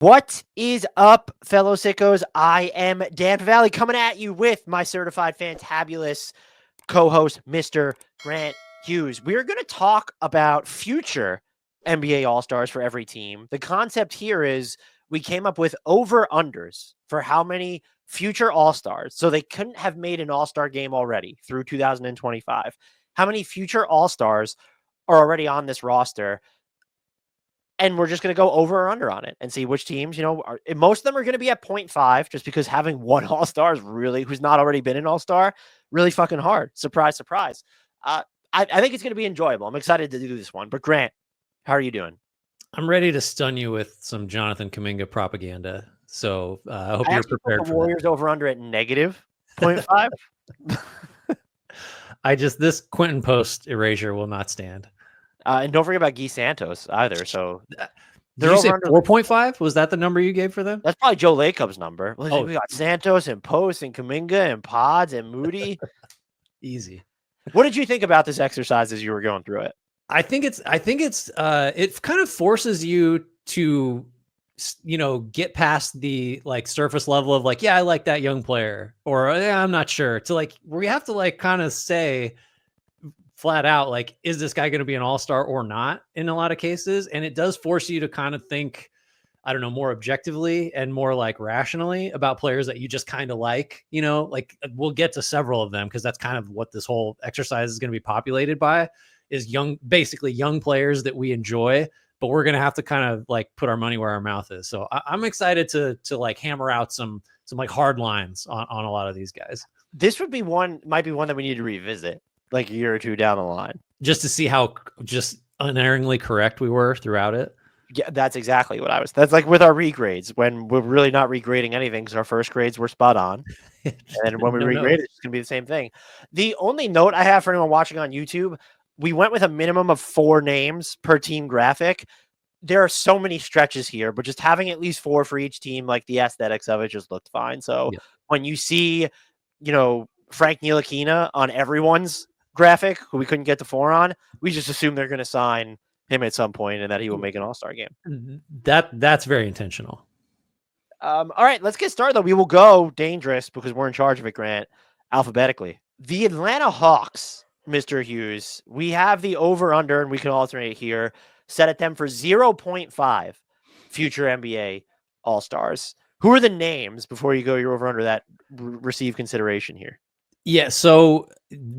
What is up, fellow sickos? I am Dan Valley coming at you with my certified fantabulous co-host, Mr. Grant Hughes. We are going to talk about future NBA All-Stars for every team. The concept here is we came up with over-unders for how many future All-Stars. So they couldn't have made an All-Star game already through 2025. How many future All-Stars are already on this roster? And we're just going to go over or under on it and see which teams, most of them are going to be at 0.5 just because having one All-Star is really, who's not already been an All-Star, really fucking hard. Surprise, surprise. I think it's going to be enjoyable. I'm excited to do this one. But Grant, how are you doing? I'm ready to stun you with some Jonathan Kuminga propaganda. So I hope you're prepared put the for Warriors that. over under at negative 0.5. This Quentin Post erasure will not stand. And don't forget about Guy Santos either. So did you say 4.5? Was that the number you gave for them? That's probably Joe Lacob's number. We got Santos and Post and Kuminga and Pods and Moody. Easy. What did you think about this exercise as you were going through it? I think it's it kind of forces you to, get past the surface level of I like that young player, or I'm not sure, to we have to kind of say flat out, is this guy going to be an all-star or not in a lot of cases? And it does force you to kind of think, I don't know, more objectively and more rationally about players that you just kind of we'll get to several of them because that's kind of what this whole exercise is going to be populated by, is basically young players that we enjoy, but we're going to have to kind of put our money where our mouth is. So I'm excited to hammer out some hard lines on a lot of these guys. This might be one that we need to revisit a year or two down the line, just to see how just unerringly correct we were throughout it. Yeah, that's exactly what I was. That's like with our regrades, when we're really not regrading anything because our first grades were spot on. And when we regrade it, it's going to be the same thing. The only note I have for anyone watching on YouTube, we went with a minimum of 4 names per team graphic. There are so many stretches here, but just having at least 4 for each team, the aesthetics of it just looked fine. So when you see, Frank Ntilikina on everyone's graphic, who we couldn't get the 4 on, we just assume they're going to sign him at some point and that he will make an all-star game. That's very intentional. All right, let's get started though. We will go dangerous because we're in charge of it, Grant, alphabetically. The Atlanta Hawks, Mr. Hughes, we have the over-under, and we can alternate here, set at them for 0.5 future NBA all-stars. Who are the names, before you go your over-under, that receive consideration here? Yeah, so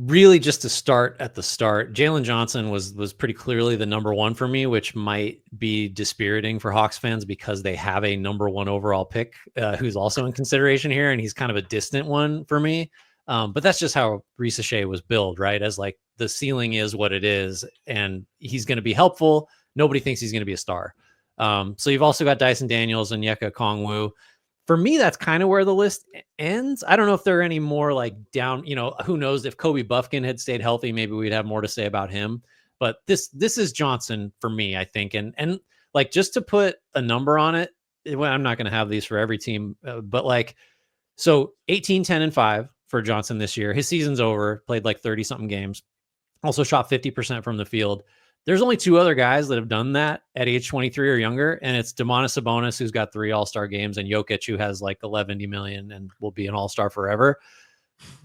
really just to start at the start, Jalen Johnson was pretty clearly the number 1 for me, which might be dispiriting for Hawks fans because they have a number 1 overall pick who's also in consideration here, and he's kind of a distant one for me. But that's just how Risacher was billed, right? As the ceiling is what it is, and he's going to be helpful. Nobody thinks he's going to be a star. So you've also got Dyson Daniels and Yeka Kongwu. For me, that's kind of where the list ends. I don't know if there are any more down, who knows, if Kobe Buffkin had stayed healthy, maybe we'd have more to say about him. But this is Johnson for me, I think. And just to put a number on it, I'm not going to have these for every team, but so 18, 10, and 5 for Johnson this year. His season's over, played 30 something games, also shot 50% from the field. There's only 2 other guys that have done that at age 23 or younger, and it's Domantas Sabonis, who's got 3 all-star games, and Jokic, who has 11 million and will be an all-star forever.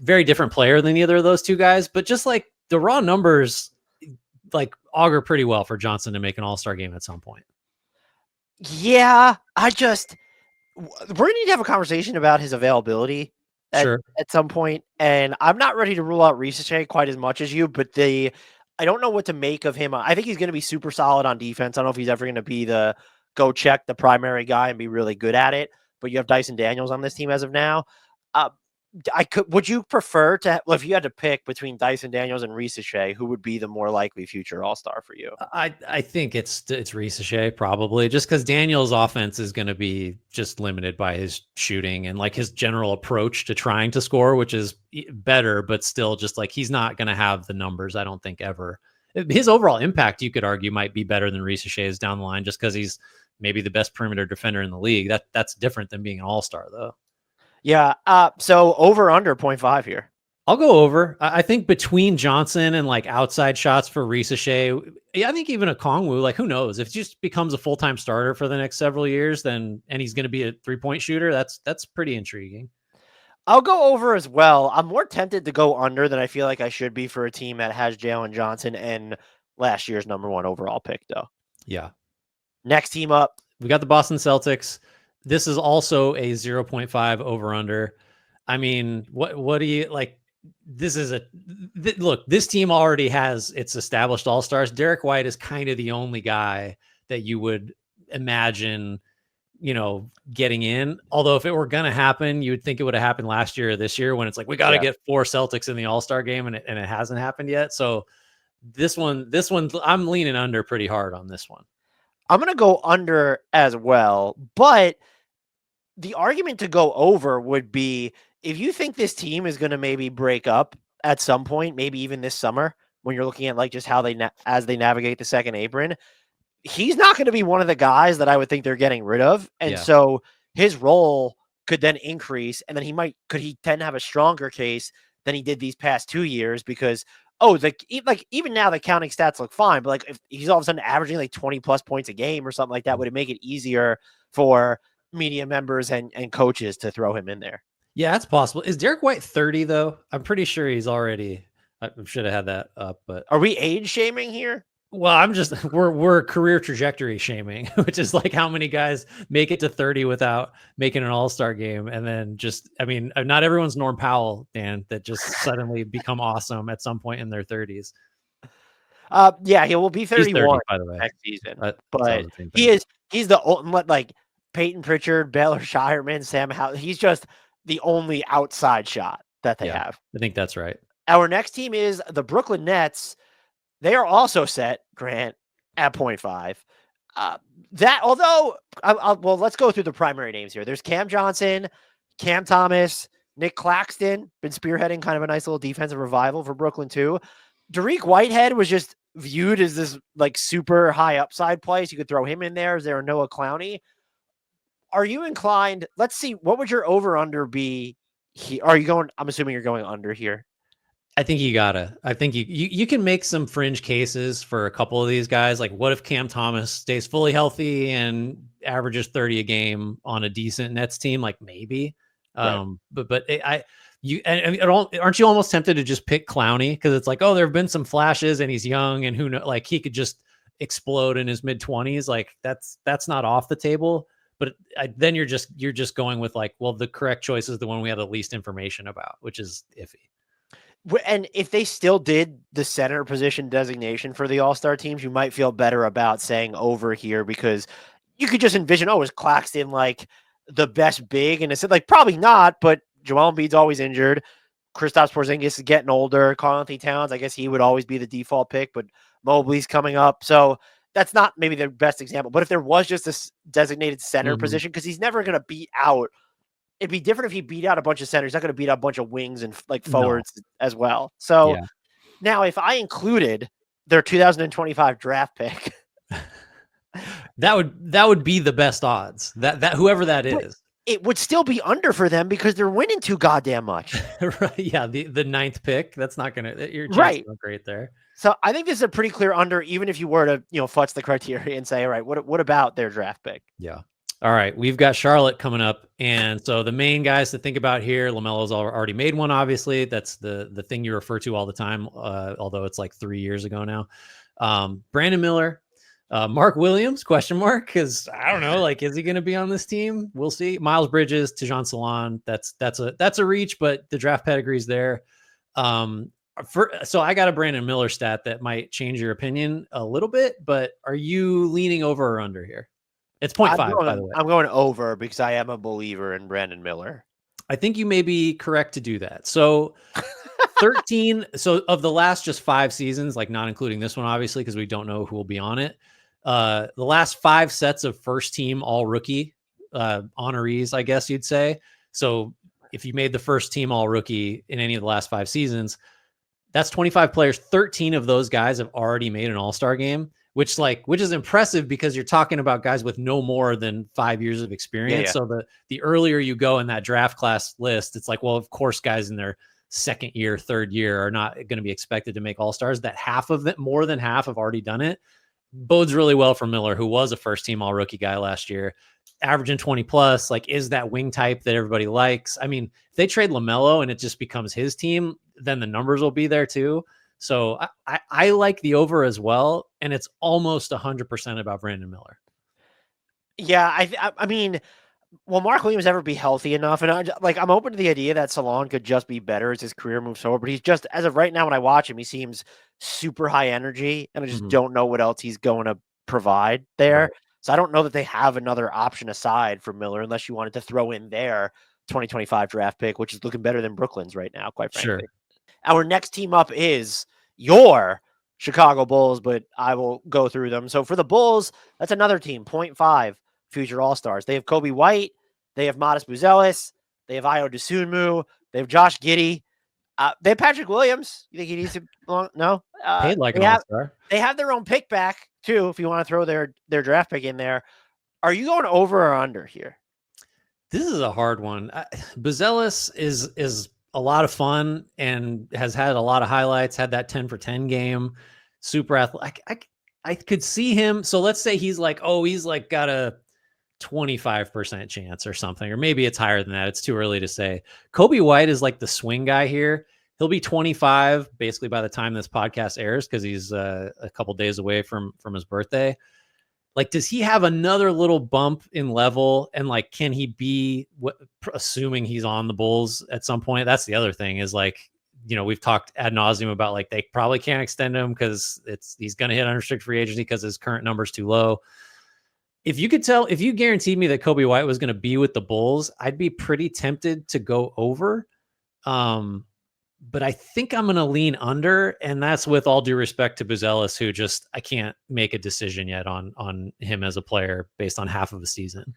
Very different player than either of those 2 guys, but just the raw numbers augur pretty well for Johnson to make an all-star game at some point. Yeah, we're going to need to have a conversation about his availability at some point, and I'm not ready to rule out Risacher quite as much as you, but I don't know what to make of him. I think he's going to be super solid on defense. I don't know if he's ever going to be the go check the primary guy and be really good at it, but you have Dyson Daniels on this team as of now. Would you prefer to, if you had to pick between Dyson Daniels and Risacher, who would be the more likely future all-star for you? I think it's Risacher probably, just because Daniels' offense is going to be just limited by his shooting and his general approach to trying to score, which is better, but still just he's not going to have the numbers, I don't think, ever. His overall impact, you could argue, might be better than Risacher's down the line, just because he's maybe the best perimeter defender in the league. That's different than being an all-star, though. Yeah. So over under 0.5 here. I'll go over. I think between Johnson and like outside shots for Risa Shea, I think even a Kongwu, like who knows if he just becomes a full-time starter for the next several years, then and he's going to be a 3-point shooter. That's pretty intriguing. I'll go over as well. I'm more tempted to go under than I feel like I should be for a team that has Jalen Johnson and last year's number 1 overall pick, though. Yeah. Next team up, we got the Boston Celtics. This is also a 0.5 over under. I mean, what do you like? This is look, this team already has its established all-stars. Derek White is kind of the only guy that you would imagine, getting in. Although if it were going to happen, you would think it would have happened last year or this year when it's like, we got to get 4 Celtics in the all-star game and it hasn't happened yet. So this one, I'm leaning under pretty hard on this one. I'm going to go under as well, but the argument to go over would be if you think this team is going to maybe break up at some point, maybe even this summer, when you're looking at like just how as they navigate the second apron, he's not going to be one of the guys that I would think they're getting rid of. And so his role could then increase, and then could he tend to have a stronger case than he did these past 2 years because, even now the counting stats look fine, but like if he's all of a sudden averaging like 20 plus points a game or something like that, would it make it easier for media members and coaches to throw him in there? Yeah, that's possible. Is Derek White 30 though? I'm pretty sure he's already. I should have had that up, but are we age shaming here? Well, we're career trajectory shaming, which is like how many guys make it to 30 without making an all-star game. And then not everyone's Norm Powell, Dan, that just suddenly become awesome at some point in their 30s. Yeah, he will be 31 30, by the way, next season. But he's the ultimate, like Peyton Pritchard, Baylor Shireman, Sam Howell. He's just the only outside shot that they have. I think that's right. Our next team is the Brooklyn Nets. They are also set, Grant, at 0.5. Let's go through the primary names here. There's Cam Johnson, Cam Thomas, Nick Claxton, been spearheading kind of a nice little defensive revival for Brooklyn too. Dariq Whitehead was just viewed as this like super high upside play, so you could throw him in there. Is there a Noah Clowney? Are you inclined? Let's see. What would your over-under be? I'm assuming you're going under here. I think you can make some fringe cases for a couple of these guys. Like what if Cam Thomas stays fully healthy and averages 30 a game on a decent Nets team? Like maybe, right. Aren't you almost tempted to just pick Clowney? Cause it's like, oh, there've been some flashes and he's young and who knows, like he could just explode in his mid-20s. Like that's not off the table, but then you're just going with like, well, the correct choice is the one we have the least information about, which is iffy. And if they still did the center position designation for the all-star teams, you might feel better about saying over here because you could just envision, is Claxton like the best big? And it's like, probably not, but Joel Embiid's always injured. Kristaps Porzingis is getting older. Karl-Anthony Towns, I guess he would always be the default pick, but Mobley's coming up. So that's not maybe the best example. But if there was just a designated center position, because he's never going to beat out. It'd be different if he beat out a bunch of centers. He's not going to beat out a bunch of wings and like forwards as well. So now if I included their 2025 draft pick, that would be the best odds that whoever that is, it would still be under for them because they're winning too goddamn much. Right. Yeah. The ninth pick, that's not going to, your right. Great there. So I think this is a pretty clear under, even if you were to, futz the criteria and say, all right, what about their draft pick? Yeah. All right, we've got Charlotte coming up, and so the main guys to think about here, LaMelo's already made one, obviously. That's the thing you refer to all the time, although it's like 3 years ago now. Brandon Miller, Mark Williams, question mark, because I don't know, like, is he going to be on this team? We'll see. Miles Bridges, Tejan Salon, that's a reach, but the draft pedigree's there. So I got a Brandon Miller stat that might change your opinion a little bit, but are you leaning over or under here? It's 0.5, by the way. I'm going over because I am a believer in Brandon Miller. I think you may be correct to do that. So 13, so of the last just 5 seasons, like not including this one, obviously, because we don't know who will be on it. The last 5 sets of first team all rookie honorees, I guess you'd say. So if you made the first team all rookie in any of the last 5 seasons, that's 25 players. 13 of those guys have already made an all-star game. Which is impressive because you're talking about guys with no more than 5 years of experience. Yeah. So the earlier you go in that draft class list, it's like, well, of course, guys in their second year, third year are not going to be expected to make all-stars, that half of them, more than half, have already done it, bodes really well for Miller, who was a first team all rookie guy last year, averaging 20 plus, like is that wing type that everybody likes. I mean, if they trade LaMelo and it just becomes his team, then the numbers will be there too. So I like the over as well. And it's almost 100% about Brandon Miller. Yeah. I mean, will Mark Williams ever be healthy enough? And I'm open to the idea that Salon could just be better as his career moves forward, but he's just, as of right now, when I watch him, he seems super high energy, and I just don't know what else he's going to provide there. Right. So I don't know that they have another option aside for Miller, unless you wanted to throw in their 2025 draft pick, which is looking better than Brooklyn's right now, quite frankly. Sure. Our next team up is your Chicago Bulls, but I will go through them. So for the Bulls, that's another team, 0.5 future All-Stars. They have Kobe White, they have Modest Buzelis, they have Ayo Dosunmu, they have Josh Giddey, they have Patrick Williams. You think he needs to belong? No, paid like an All-Star. They have their own pick back too. If you want to throw their draft pick in there, are you going over or under here? This is a hard one. Buzelis is a lot of fun and has had a lot of highlights. Had that 10 for 10 game. Super athletic. I could see him. So let's say he's like got a 25% chance or something, or maybe it's higher than that. It's too early to say. Kobe White is like the swing guy here. He'll be 25 basically by the time this podcast airs, because he's a couple days away from his birthday. Like, does he have another little bump in level? And like, can he be, assuming he's on the Bulls at some point? That's the other thing, is like, we've talked ad nauseum about like they probably can't extend him because he's going to hit unrestricted free agency because his current number's too low. If you guaranteed me that Kobe White was going to be with the Bulls, I'd be pretty tempted to go over. But I think I'm going to lean under, and that's with all due respect to Buzelis, who I can't make a decision yet on him as a player based on half of a season.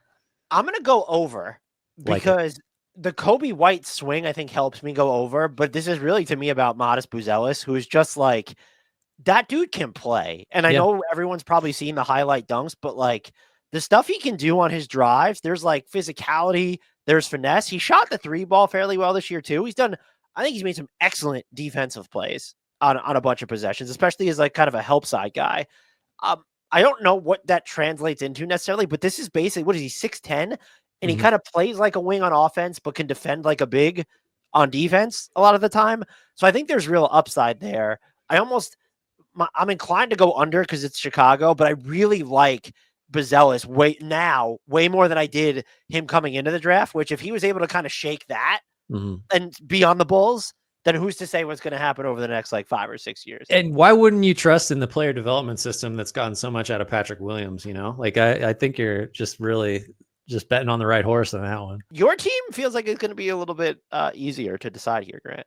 I'm going to go over because the Kobe White swing, I think, helps me go over. But this is really, to me, about Modest Buzelis, who is just like, that dude can play. And I know everyone's probably seen the highlight dunks, but like the stuff he can do on his drives, there's like physicality, there's finesse. He shot the 3-ball fairly well this year too. I think he's made some excellent defensive plays on a bunch of possessions, especially as like kind of a help side guy. I don't know what that translates into necessarily, but this is basically, what is he, 6'10"? And he kind of plays like a wing on offense, but can defend like a big on defense a lot of the time. So I think there's real upside there. I'm inclined to go under because it's Chicago, but I really like Buzelis way more than I did him coming into the draft, which if he was able to kind of shake that and be on the Bulls, then who's to say what's going to happen over the next like 5 or 6 years? And why wouldn't you trust in the player development system that's gotten so much out of Patrick Williams? Like I think you're just really just betting on the right horse on that one. Your team feels like it's going to be a little bit easier to decide here, Grant.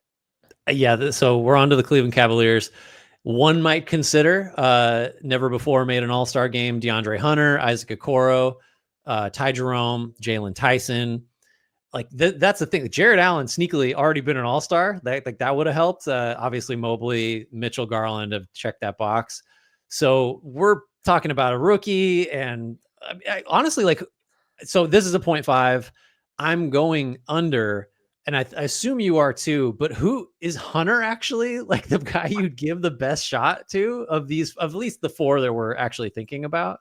Yeah. So we're on to the Cleveland Cavaliers. One might consider never before made an all-star game: DeAndre Hunter, Isaac Okoro, Ty Jerome, Jalen Tyson. Like that's the thing. Jared Allen sneakily already been an all-star. That would have helped. Obviously Mobley, Mitchell, Garland have checked that box. So we're talking about a rookie, and I honestly, like, so this is a 0.5. I'm going under, and I assume you are too. But who is Hunter actually like the guy you'd give the best shot to of these, of at least the 4 that we're actually thinking about?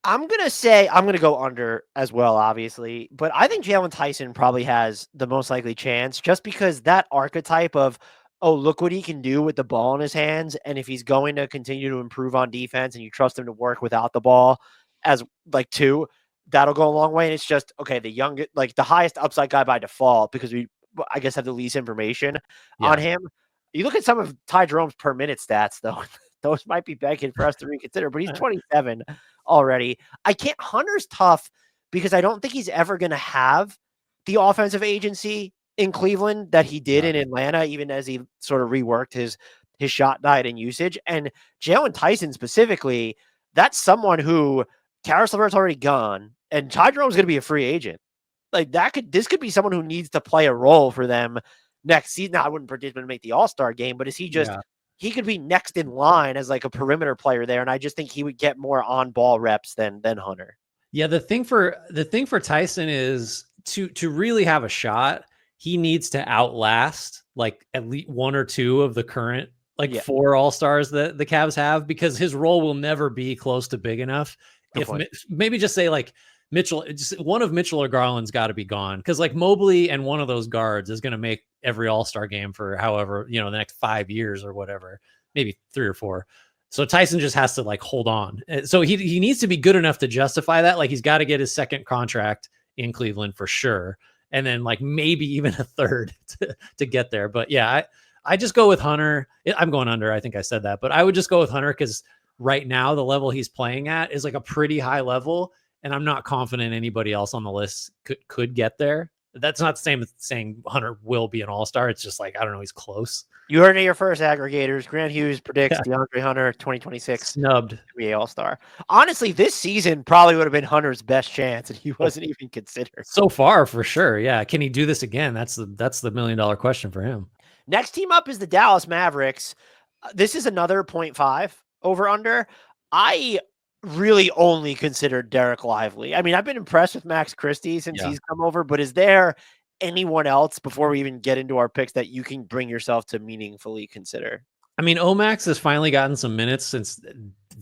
I'm going to go under as well, obviously, but I think Jalen Tyson probably has the most likely chance, just because that archetype of, oh, look what he can do with the ball in his hands. And if he's going to continue to improve on defense and you trust him to work without the ball as like 2, that'll go a long way. And it's just, okay, the highest upside guy by default, because we, I guess, have the least information on him. You look at some of Ty Jerome's per minute stats, though, those might be begging for us to reconsider, but he's 27 already. Hunter's tough because I don't think he's ever going to have the offensive agency in Cleveland that he did in Atlanta, even as he sort of reworked his shot diet and usage. And Jalen Tyson specifically, that's someone who Karis LeVert's already gone, and Ty Jerome's going to be a free agent. Like this could be someone who needs to play a role for them next season. Now, I wouldn't predict him to make the All-Star game, but is he just he could be next in line as like a perimeter player there, and I just think he would get more on-ball reps than Hunter. Yeah, the thing for Tyson is to really have a shot, he needs to outlast like at least one or two of the current like Yeah. 4 all-stars that the Cavs have, because his role will never be close to big enough. Good If point. maybe just say like Mitchell, just one of Mitchell or Garland's got to be gone, because like Mobley and one of those guards is going to make every all-star game for however, the next 5 years or whatever, maybe 3 or 4. So Tyson just has to like hold on. So he needs to be good enough to justify that. Like he's got to get his second contract in Cleveland for sure, and then like maybe even a third to get there. But yeah, I just go with Hunter. I'm going under. I think I said that, but I would just go with Hunter because right now the level he's playing at is like a pretty high level, and I'm not confident anybody else on the list could get there. That's not the same as saying Hunter will be an all-star. It's just like, I don't know, he's close. You heard it here first, aggregators. Grant Hughes predicts DeAndre Hunter 2026 snubbed NBA All-Star. Honestly, this season probably would have been Hunter's best chance, and he wasn't even considered. So far, for sure. Yeah. Can he do this again? That's the $1 million question for him. Next team up is the Dallas Mavericks. This is another 0.5 over-under. I really only considered Derek Lively. I mean, I've been impressed with Max Christie since he's come over, but is there anyone else before we even get into our picks that you can bring yourself to meaningfully consider? I mean, Omax has finally gotten some minutes since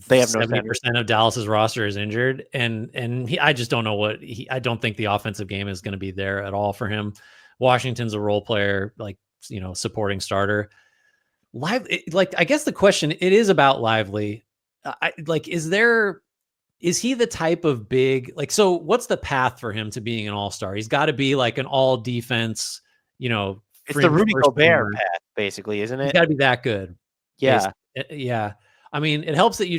they have 70% of Dallas's roster is injured, and I just don't know I don't think the offensive game is going to be there at all for him. Washington's a role player, like supporting starter. I guess the question it is about Lively. Is he the type of big, so what's the path for him to being an all-star? He's got to be like an all defense, it's the Rudy Gobert path, basically, isn't it? He's got to be that good. Yeah. Yeah. I mean, it helps that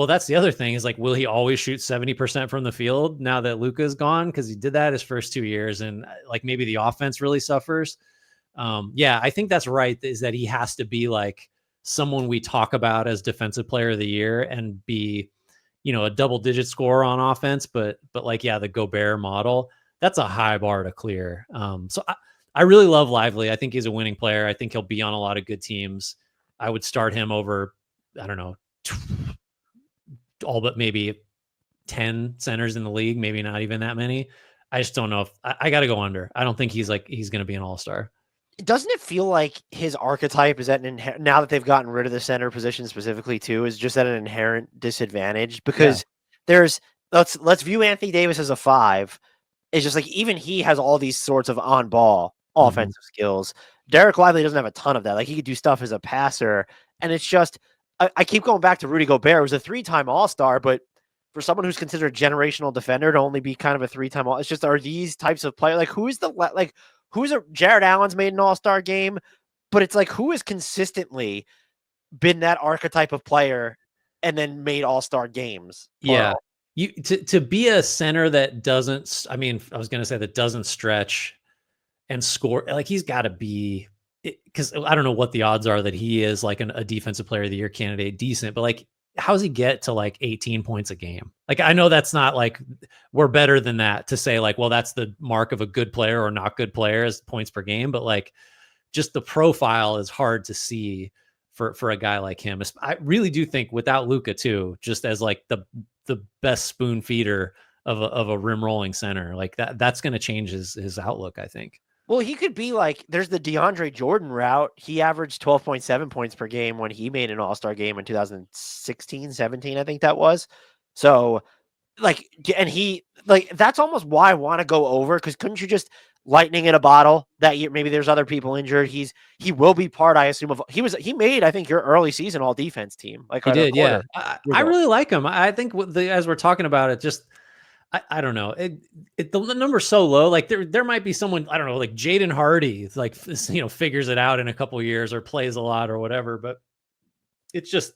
that's the other thing is like, will he always shoot 70% from the field now that Luka's gone? Because he did that his first 2 years, and like maybe the offense really suffers. Yeah, I think that's right, is that he has to be like someone we talk about as defensive player of the year and be, a double-digit scorer on offense, but like, yeah, the Gobert model, that's a high bar to clear. So I really love Lively. I think he's a winning player. I think he'll be on a lot of good teams. I would start him over, I don't know, all but maybe 10 centers in the league, maybe not even that many. I just don't know if I got to go under. I don't think he's going to be an all-star. Doesn't it feel like his archetype is at now that they've gotten rid of the center position specifically too, is just at an inherent disadvantage? Because there's let's view Anthony Davis as a 5. It's just like even he has all these sorts of on-ball offensive skills. Derek Lively doesn't have a ton of that. Like he could do stuff as a passer, and it's just I keep going back to Rudy Gobert. It was a 3-time All-Star, but for someone who's considered a generational defender to only be kind of a 3-time All, it's just are these types of players like who's Jared Allen's made an All-Star game, but it's like who has consistently been that archetype of player and then made All-Star games? Yeah. To be a center that doesn't, I mean, I was going to say that doesn't stretch and score, like he's got to be, because I don't know what the odds are that he is like a defensive player of the year candidate, decent, but like, how does he get to like 18 points a game? Like, I know that's not like we're better than that to say like, well, that's the mark of a good player or not good player as points per game, but like just the profile is hard to see for a guy like him. I really do think without Luka too, just as like the best spoon feeder of a rim rolling center, like that's going to change his outlook, I think. Well, he could be like, there's the DeAndre Jordan route. He averaged 12.7 points per game when he made an All-Star game in 2016, 17, I think that was. So like, and he like, that's almost why I want to go over. Cause couldn't you just lightning in a bottle that year? Maybe there's other people injured. He will be part, I assume, of, he made, I think, your early season all defense team. Like he did. Yeah. I really like him. I think as we're talking about it, just, I don't know. The number's so low. Like there might be someone, I don't know, like Jaden Hardy, like, figures it out in a couple of years or plays a lot or whatever, but it's just,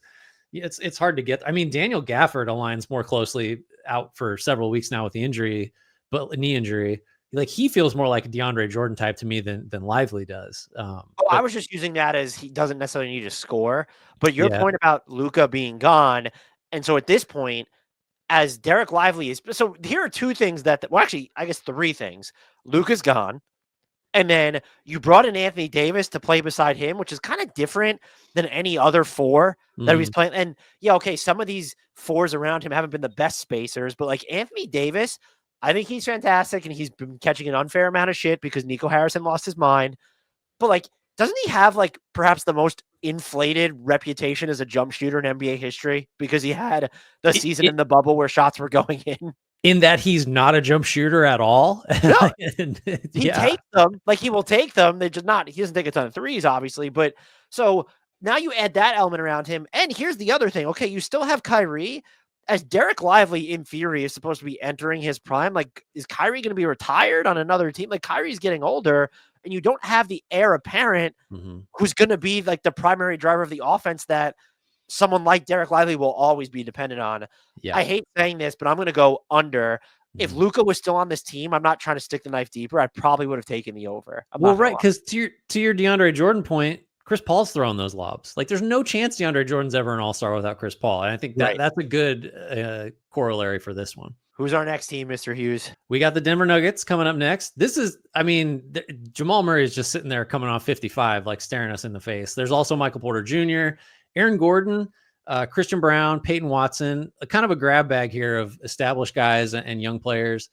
it's hard to get. I mean, Daniel Gafford aligns more closely out for several weeks now with the injury, but knee injury, like he feels more like a DeAndre Jordan type to me than Lively does. I was just using that as he doesn't necessarily need to score, but your point about Luka being gone. And so at this point, as Derek Lively is, so here are two things actually, I guess 3 things. Luka's gone. And then you brought in Anthony Davis to play beside him, which is kind of different than any other 4 that he was playing. And yeah, okay, some of these 4s around him haven't been the best spacers, but like Anthony Davis, I think he's fantastic, and he's been catching an unfair amount of shit because Nico Harrison lost his mind. But like, doesn't he have like perhaps the most inflated reputation as a jump shooter in NBA history because he had the season in the bubble where shots were going in that he's not a jump shooter at all. No, and, he takes them. Like, he will take them. They just not. He doesn't take a ton of threes, obviously. But so now you add that element around him. And here's the other thing. Okay, you still have Kyrie. As Derek Lively, in theory, is supposed to be entering his prime. Like, is Kyrie going to be retired on another team? Like, Kyrie's getting older, and you don't have the heir apparent who's going to be like the primary driver of the offense that someone like Derek Lively will always be dependent on. Yeah. I hate saying this, but I'm going to go under. If Luka was still on this team, I'm not trying to stick the knife deeper. I probably would have taken the over. Well, right, because to your DeAndre Jordan point, Chris Paul's throwing those lobs. Like, there's no chance DeAndre Jordan's ever an all-star without Chris Paul. And I think that's a good corollary for this one. Who's our next team, Mr. Hughes? We got the Denver Nuggets coming up next. This is, I mean, Jamal Murray is just sitting there coming off 55, like staring us in the face. There's also Michael Porter Jr., Aaron Gordon, Christian Brown, Peyton Watson, kind of a grab bag here of established guys and young players.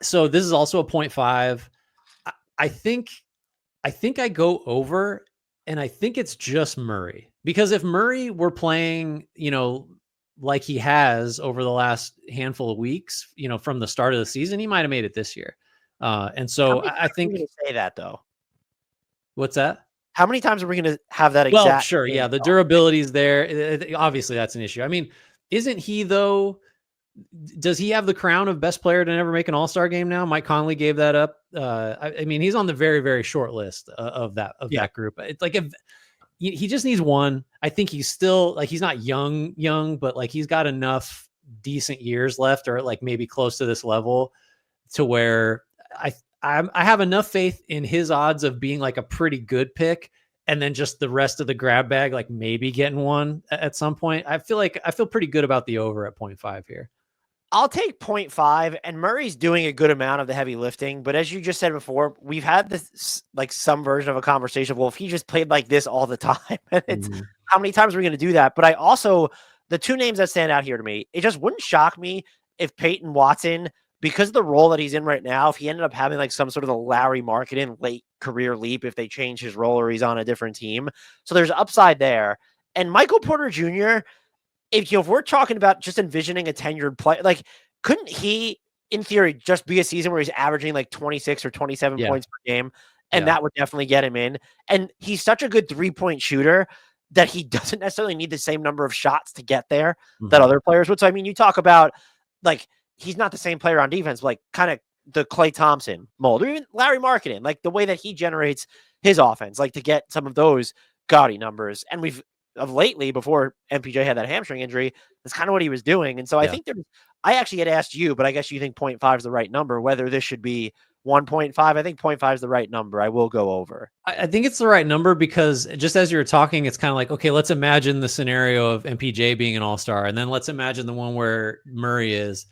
So this is also a 0.5. I think I go over, and I think it's just Murray, because if Murray were playing, like he has over the last handful of weeks, from the start of the season, he might've made it this year. And so I think say that though. What's that? How many times are we going to have that exact? Well, sure. Yeah. The durability is there. Obviously that's an issue. I mean, isn't he though? Does he have the crown of best player to never make an all-star game now? Mike Conley gave that up. I mean, he's on the very, very short list of that group. It's like, if he just needs one. I think he's still like, he's not young, but like he's got enough decent years left, or like maybe close to this level, to where I have enough faith in his odds of being like a pretty good pick. And then just the rest of the grab bag, like maybe getting one at some point. I feel pretty good about the over at 0.5 here. I'll take 0.5, and Murray's doing a good amount of the heavy lifting. But as you just said before, we've had this like some version of a conversation. Well, if he just played like this all the time, it's how many times are we going to do that? But I also, the two names that stand out here to me, it just wouldn't shock me if Peyton Watson, because of the role that he's in right now, if he ended up having like some sort of the Larry Marketing late career leap, if they change his role or he's on a different team. So there's upside there. And Michael Porter Jr., if we're talking about just envisioning a tenured player, like, couldn't he, in theory, just be a season where he's averaging like 26 or 27 points per game? And that would definitely get him in. And he's such a good 3-point shooter that he doesn't necessarily need the same number of shots to get there that other players would. So, I mean, you talk about like, he's not the same player on defense, like kind of the Klay Thompson mold, or even Larry Marketing, like the way that he generates his offense, like to get some of those gaudy numbers. And we've, of lately, before MPJ had that hamstring injury, that's kind of what he was doing. And so I think I actually had asked you, but I guess you think 0.5 is the right number, whether this should be 1.5. I think 0.5 is the right number. I will go over. I think it's the right number, because just as you were talking, it's kind of like, okay, let's imagine the scenario of MPJ being an all-star, and then let's imagine the one where Murray is.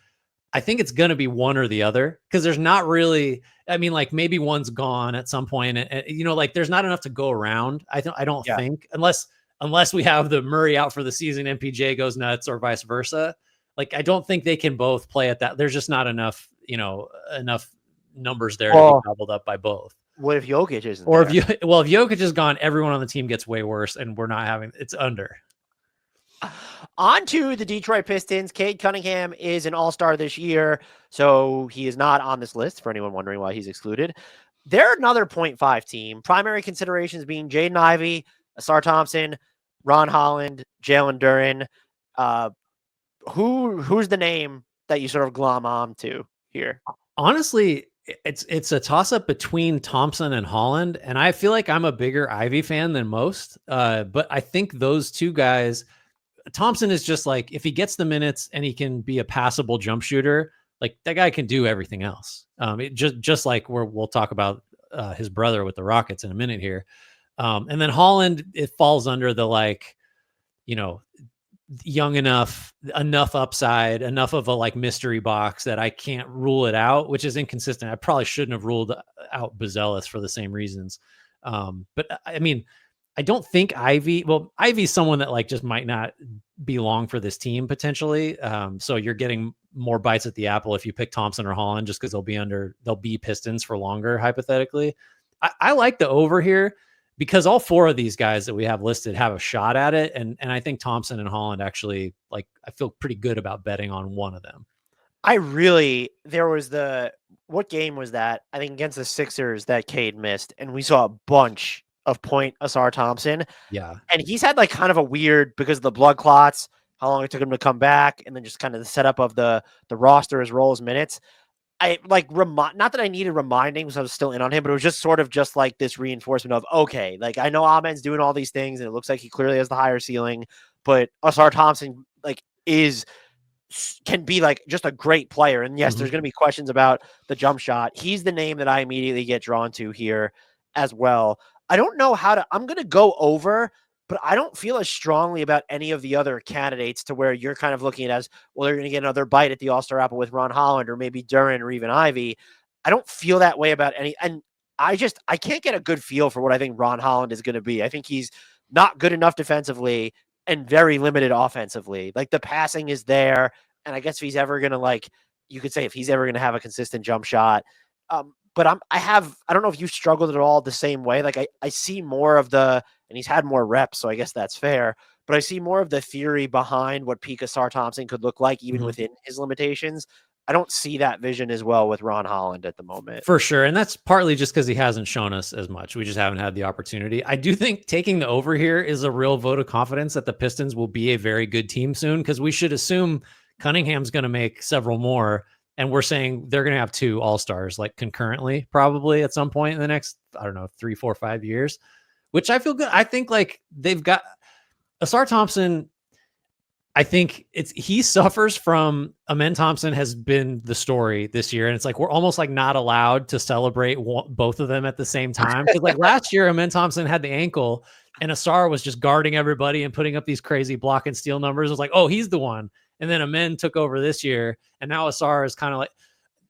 I think it's going to be one or the other, because there's not really, I mean, like maybe one's gone at some point, and like there's not enough to go around. I don't think, unless we have the Murray out for the season, MPJ goes nuts, or vice versa. Like, I don't think they can both play at that. There's just not enough, enough numbers there to be gobbled up by both. What if Jokic isn't or there? if Jokic is gone, everyone on the team gets way worse, and we're not having, it's under. On to the Detroit Pistons. Cade Cunningham is an all-star this year, so he is not on this list, for anyone wondering why he's excluded. They're another 0.5 team. Primary considerations being Jaden Ivey, Asar Thompson, Ron Holland, Jalen Duren. Who's the name that you sort of glom on to here? Honestly, it's a toss-up between Thompson and Holland, and I feel like I'm a bigger Ivy fan than most. But I think those two guys, Thompson is just like, if he gets the minutes and he can be a passable jump shooter, like that guy can do everything else. Just like we'll talk about his brother with the Rockets in a minute here. And then Holland, it falls under the like, young enough upside, enough of a like mystery box that I can't rule it out, which is inconsistent. I probably shouldn't have ruled out Buzelis for the same reasons. But I mean, I don't think Ivy's someone that like just might not be long for this team potentially. So you're getting more bites at the apple if you pick Thompson or Holland, just because they'll be Pistons for longer, hypothetically. I like the over here because all four of these guys that we have listed have a shot at it. And I think Thompson and Holland actually, like, I feel pretty good about betting on one of them. What game was that? I think against the Sixers that Cade missed, and we saw a bunch of point Asar Thompson. Yeah. And he's had like kind of a weird, because of the blood clots, how long it took him to come back, and then just kind of the setup of the roster, his roles, minutes. I like not that I needed reminding because I was still in on him, but it was just sort of just like this reinforcement of, okay, like I know Amen's doing all these things and it looks like he clearly has the higher ceiling, but Asar Thompson like can be like just a great player. And yes, there's going to be questions about the jump shot. He's the name that I immediately get drawn to here as well. I don't know I'm going to go over, but I don't feel as strongly about any of the other candidates to where you're kind of looking at as, well, they're going to get another bite at the All-Star apple with Ron Holland or maybe Duren or even Ivy. I don't feel that way about any. And I can't get a good feel for what I think Ron Holland is going to be. I think he's not good enough defensively and very limited offensively. Like the passing is there. And I guess if he's ever going to you could say if he's ever going to have a consistent jump shot. But I don't know if you struggled at all the same way. Like I see more of and he's had more reps, so I guess that's fair. But I see more of the theory behind what peak Asar Thompson could look like, even within his limitations. I don't see that vision as well with Ron Holland at the moment. For sure. And that's partly just because he hasn't shown us as much. We just haven't had the opportunity. I do think taking the over here is a real vote of confidence that the Pistons will be a very good team soon, because we should assume Cunningham's going to make several more. And we're saying they're going to have 2 All-Stars like concurrently, probably at some point in the next, I don't know, 3, 4, 5 years, which I feel good. I think like they've got Asar Thompson. I think he suffers from Amen Thompson has been the story this year. And it's like, we're almost like not allowed to celebrate both of them at the same time. Because like last year, Amen Thompson had the ankle and Asar was just guarding everybody and putting up these crazy block and steal numbers. It was like, oh, he's the one. And then Amen took over this year. And now Asar is kind of like,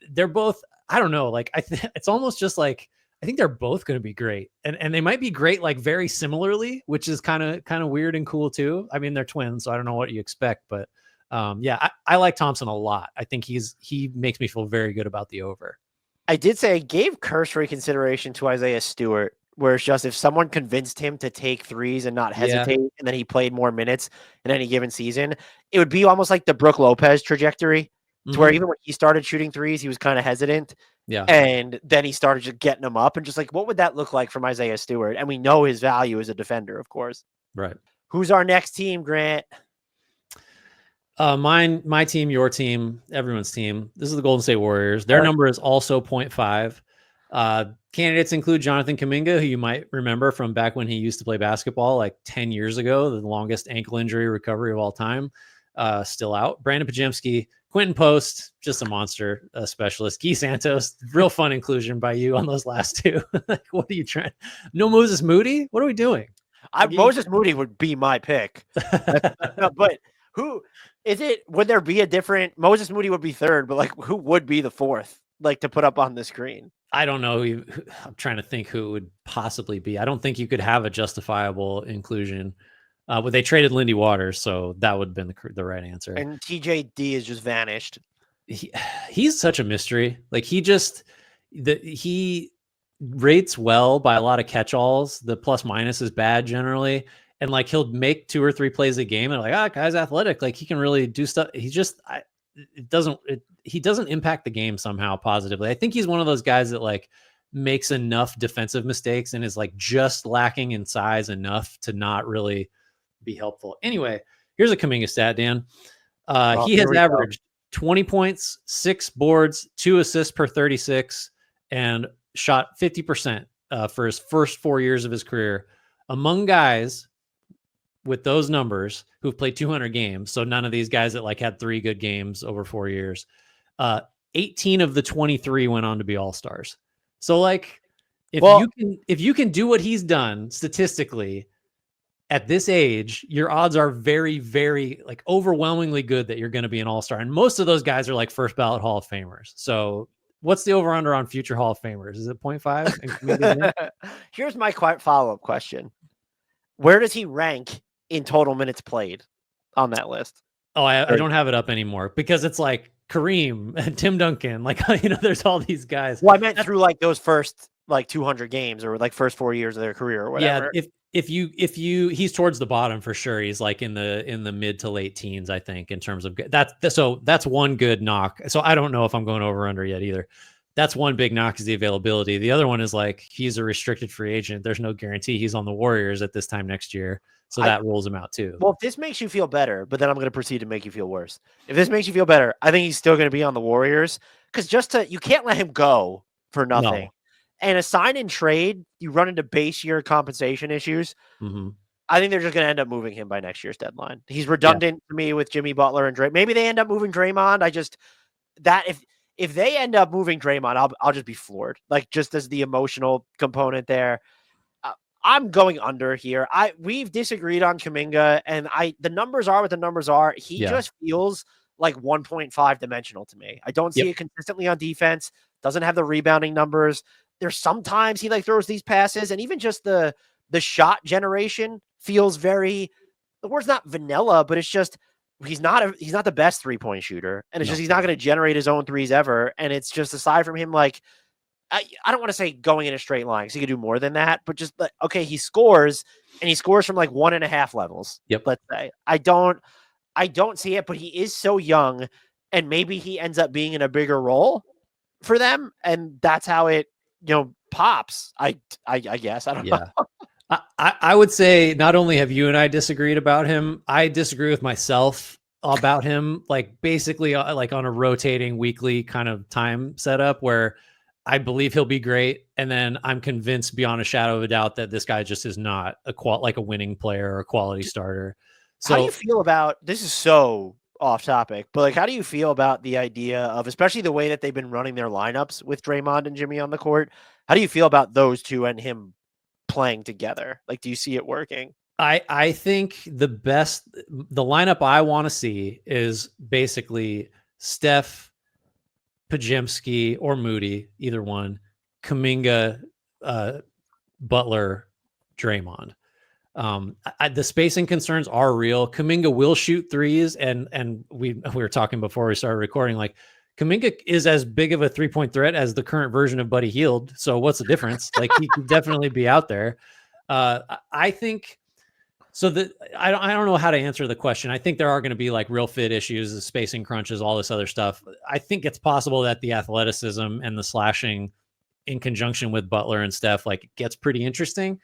they're both, I don't know. Like it's almost just like, I think they're both going to be great. And they might be great, like very similarly, which is kind of weird and cool too. I mean, they're twins, so I don't know what you expect, but yeah, I like Thompson a lot. I think he makes me feel very good about the over. I did say I gave cursory consideration to Isaiah Stewart, where it's just if someone convinced him to take threes and not hesitate, and then he played more minutes in any given season, it would be almost like the Brook Lopez trajectory, to where even when he started shooting threes, he was kind of hesitant. Yeah. And then he started just getting them up and just like, what would that look like from Isaiah Stewart? And we know his value as a defender, of course. Right. Who's our next team, Grant? My team, your team, everyone's team. This is the Golden State Warriors. Their number is also 0.5. Candidates include Jonathan Kuminga, who you might remember from back when he used to play basketball like 10 years ago, the longest ankle injury recovery of all time, still out. Brandon Pajemski, Quentin Post, just a monster specialist. Guy Santos, real fun inclusion by you on those last two. Like, what are you trying? No Moses Moody? What are we doing? Moses Moody would be my pick. But who is it? Would there be a different Moses Moody would be third, but like who would be the fourth, like to put up on the screen? I don't know. I'm trying to think who it would possibly be. I don't think you could have a justifiable inclusion. But they traded Lindy Waters, so that would have been the right answer. And TJD has just vanished. He's such a mystery. Like he rates well by a lot of catch-alls. The plus minus is bad generally. And like he'll make 2 or 3 plays a game and like, guy's athletic. Like he can really do stuff. He doesn't impact the game somehow positively. I think he's one of those guys that like makes enough defensive mistakes and is like just lacking in size enough to not really be helpful. Anyway, here's a Kuminga stat, Dan. He has averaged 20 points, 6 boards, 2 assists per 36, and shot 50% for his first 4 years of his career. Among guys with those numbers who've played 200 games, so none of these guys that like had 3 good games over 4 years, 18 of the 23 went on to be all-stars. So like if you can do what he's done statistically at this age, your odds are very, very like overwhelmingly good that you're going to be an all-star. And most of those guys are like first ballot Hall of Famers. So what's the over under on future Hall of Famers? Is it 0.5? Here's my follow-up question. Where does he rank in total minutes played on that list? Oh, I don't have it up anymore because it's like Kareem and Tim Duncan. Like, there's all these guys. Well, I meant through like those first like 200 games or like first 4 years of their career or whatever. Yeah, if you he's towards the bottom for sure. He's like in the mid to late teens, I think, in terms of that's one good knock. So I don't know if I'm going over under yet either. That's one big knock is the availability. The other one is like he's a restricted free agent. There's no guarantee he's on the Warriors at this time next year. So that rules him out too. Well, if this makes you feel better, but then I'm going to proceed to make you feel worse. If this makes you feel better, I think he's still going to be on the Warriors because you can't let him go for nothing. No. And a sign and trade, you run into base year compensation issues. Mm-hmm. I think they're just going to end up moving him by next year's deadline. He's redundant to me with Jimmy Butler and Dray. Maybe they end up moving Draymond. If they end up moving Draymond, I'll just be floored. Like just as the emotional component there. I'm going under here. We've disagreed on Kuminga, and the numbers are what the numbers are. He just feels like 1.5 dimensional to me. I don't see it consistently on defense. Doesn't have the rebounding numbers. There's sometimes he like throws these passes, and even just the shot generation feels very. The word's not vanilla, but it's just he's not the best 3-point shooter, and it's just he's not going to generate his own threes ever. And it's just aside from him like. I don't want to say going in a straight line because he could do more than that, but just like, okay, he scores and he scores from like 1.5 levels. Yep. Let's say I don't see it, but he is so young and maybe he ends up being in a bigger role for them. And that's how it, pops. I guess I don't know. I would say not only have you and I disagreed about him, I disagree with myself about him, like basically like on a rotating weekly kind of time setup where I believe he'll be great. And then I'm convinced beyond a shadow of a doubt that this guy just is not like a winning player or a quality starter. So how do you feel about, this is so off topic, but like, how do you feel about the idea of, especially the way that they've been running their lineups with Draymond and Jimmy on the court? How do you feel about those two and him playing together? Like, do you see it working? I think the lineup I want to see is basically Steph, Pajemski or Moody, either one, Kuminga, Butler, Draymond. The spacing concerns are real. Kuminga will shoot threes, and we were talking before we started recording. Like Kuminga is as big of a 3-point threat as the current version of Buddy Hield. So what's the difference? Like he could definitely be out there. I think. So I don't know how to answer the question. I think there are going to be like real fit issues, the spacing crunches, all this other stuff. I think it's possible that the athleticism and the slashing in conjunction with Butler and Steph, like gets pretty interesting.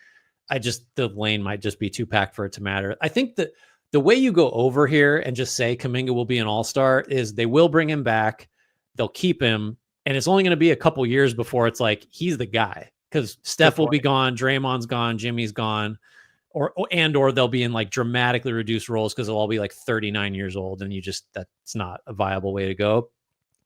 The lane might just be too packed for it to matter. I think that the way you go over here and just say Kuminga will be an all-star is they will bring him back. They'll keep him. And it's only going to be a couple years before it's like, he's the guy because Steph will be gone. Draymond's gone. Jimmy's gone. Or they'll be in like dramatically reduced roles because they'll all be like 39 years old and that's not a viable way to go.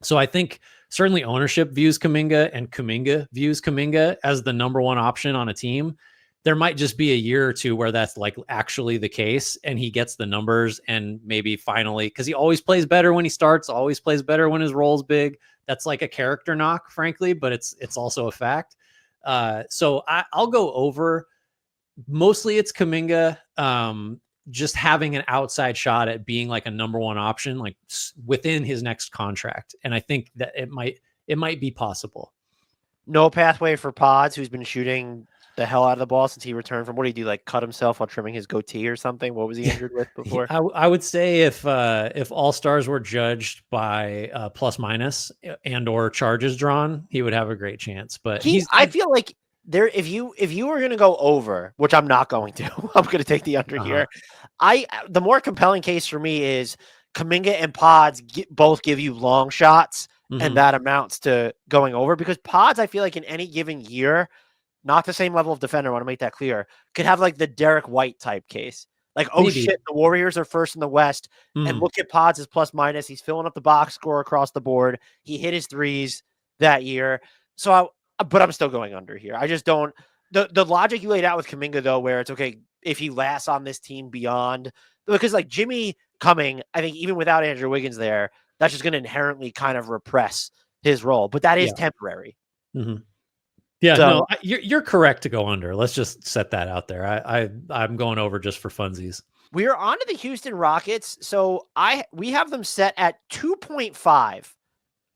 So I think certainly ownership views Kuminga and Kuminga views Kuminga as the number one option on a team. There might just be a year or two where that's like actually the case and he gets the numbers and maybe finally, because he always plays better when he starts, always plays better when his role's big. That's like a character knock, frankly, but it's also a fact. So I'll go over. Mostly it's Kuminga just having an outside shot at being like a number one option, like within his next contract. And I think that it might be possible. No pathway for Pods, who's been shooting the hell out of the ball since he returned from, what did he do? Like cut himself while trimming his goatee or something? What was he injured with before? I would say if all stars were judged by plus minus and or charges drawn, he would have a great chance. But I feel like if you were going to go over, which I'm not going to, I'm going to take the under here. The more compelling case for me is Kuminga and Pods both give you long shots, and that amounts to going over because Pods, I feel like in any given year, not the same level of defender, I want to make that clear, could have like the Derek White type case. Like, shit, the Warriors are first in the West, and look at Pods' plus minus. He's filling up the box score across the board. He hit his threes that year. So but I'm still going under here. I just don't. The logic you laid out with Kuminga, though, where it's okay if he lasts on this team beyond, because like Jimmy coming, I think even without Andrew Wiggins there, that's just going to inherently kind of repress his role. But that is temporary. Yeah, so, no, you're correct to go under. Let's just set that out there. I'm going over just for funsies. We are on to the Houston Rockets. So we have them set at 2.5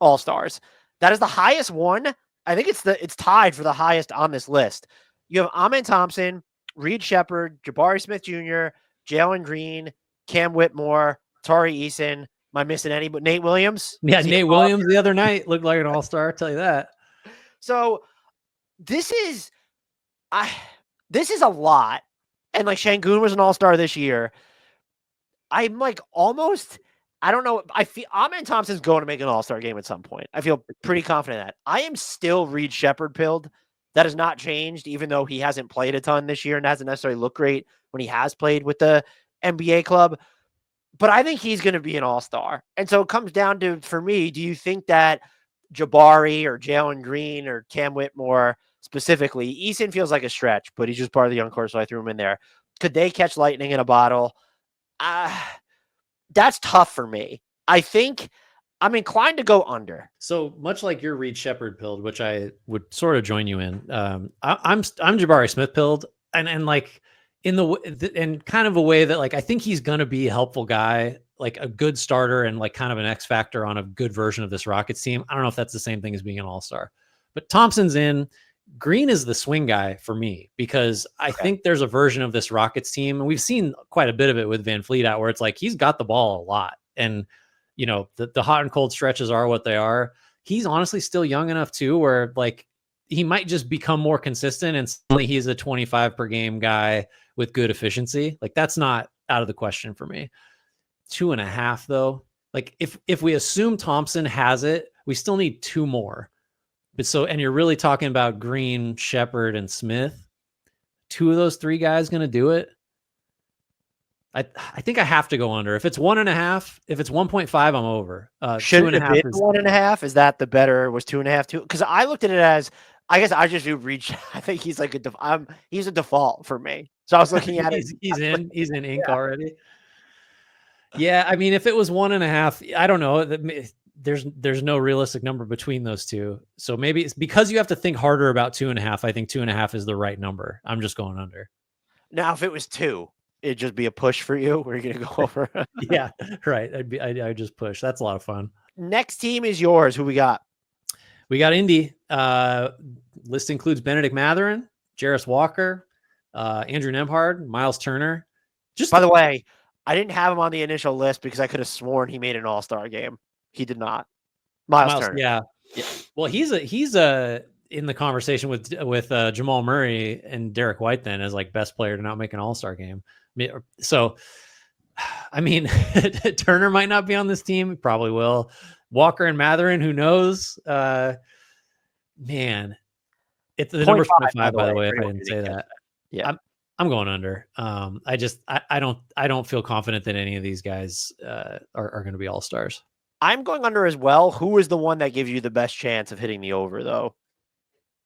All-Stars. That is the highest one. I think it's tied for the highest on this list. You have Amen Thompson, Reed Shepard, Jabari Smith Jr., Jalen Green, Cam Whitmore, Tari Eason. Am I missing any? But Nate Williams? Yeah, Nate Williams the other night looked like an all-star, I'll tell you that. So this is a lot. And like Şengün was an all-star this year. I'm like almost, I don't know. I feel Amen Thompson's going to make an all-star game at some point. I feel pretty confident in that. I am still Reed Shepard pilled. That has not changed, even though he hasn't played a ton this year and hasn't necessarily looked great when he has played with the NBA club. But I think he's going to be an all-star. And so it comes down to, for me, do you think that Jabari or Jalen Green or Cam Whitmore specifically, Eason feels like a stretch, but he's just part of the young core, so I threw him in there. Could they catch lightning in a bottle? That's tough for me. I think I'm inclined to go under. So much like your Reed Shepard pilled, which I would sort of join you in. I'm Jabari Smith pilled, and like in kind of a way that like I think he's gonna be a helpful guy, like a good starter and like kind of an X factor on a good version of this Rockets team. I don't know if that's the same thing as being an all-star, but Thompson's in. Green is the swing guy for me because I think there's a version of this Rockets team, and we've seen quite a bit of it with Van Fleet out where it's like he's got the ball a lot, and you know the hot and cold stretches are what they are. He's honestly still young enough too, where like he might just become more consistent, and suddenly he's a 25 per game guy with good efficiency. Like that's not out of the question for me. 2.5 though. Like if we assume Thompson has it, we still need 2 more. But so, and you're really talking about Green, Shepard, and Smith. 2 of those 3 guys going to do it. I think I have to go under. If it's 1.5, if it's 1.5, I'm over. Should it have been 1.5? Is that the better? Was 2.5 too? Because I looked at it as, I guess I just do reach. I think he's like he's a default for me. So I was looking at it. He's in ink already. Yeah, I mean, if it was 1.5, I don't know. There's no realistic number between those two. So maybe it's because you have to think harder about 2.5. I think 2.5 is the right number. I'm just going under. Now, if it was 2, it'd just be a push for you. We're going to go over. Yeah, right. I'd just push. That's a lot of fun. Next team is yours. Who we got? We got Indy. List includes Benedict Mathurin, Jarris Walker, Andrew Nembhard, Miles Turner. Just by the way, I didn't have him on the initial list because I could have sworn he made an all-star game. He did not. Miles Turner. Yeah. Well, he's in the conversation with Jamal Murray and Derek White then as like best player to not make an all-star game. So, I mean, Turner might not be on this team. He probably will. Walker and Mathurin, who knows? Man, it's the number's 0.5 by the way. If I didn't say that, yeah, I'm going under. I don't feel confident that any of these guys are going to be all-stars. I'm going under as well. Who is the one that gives you the best chance of hitting the over, though?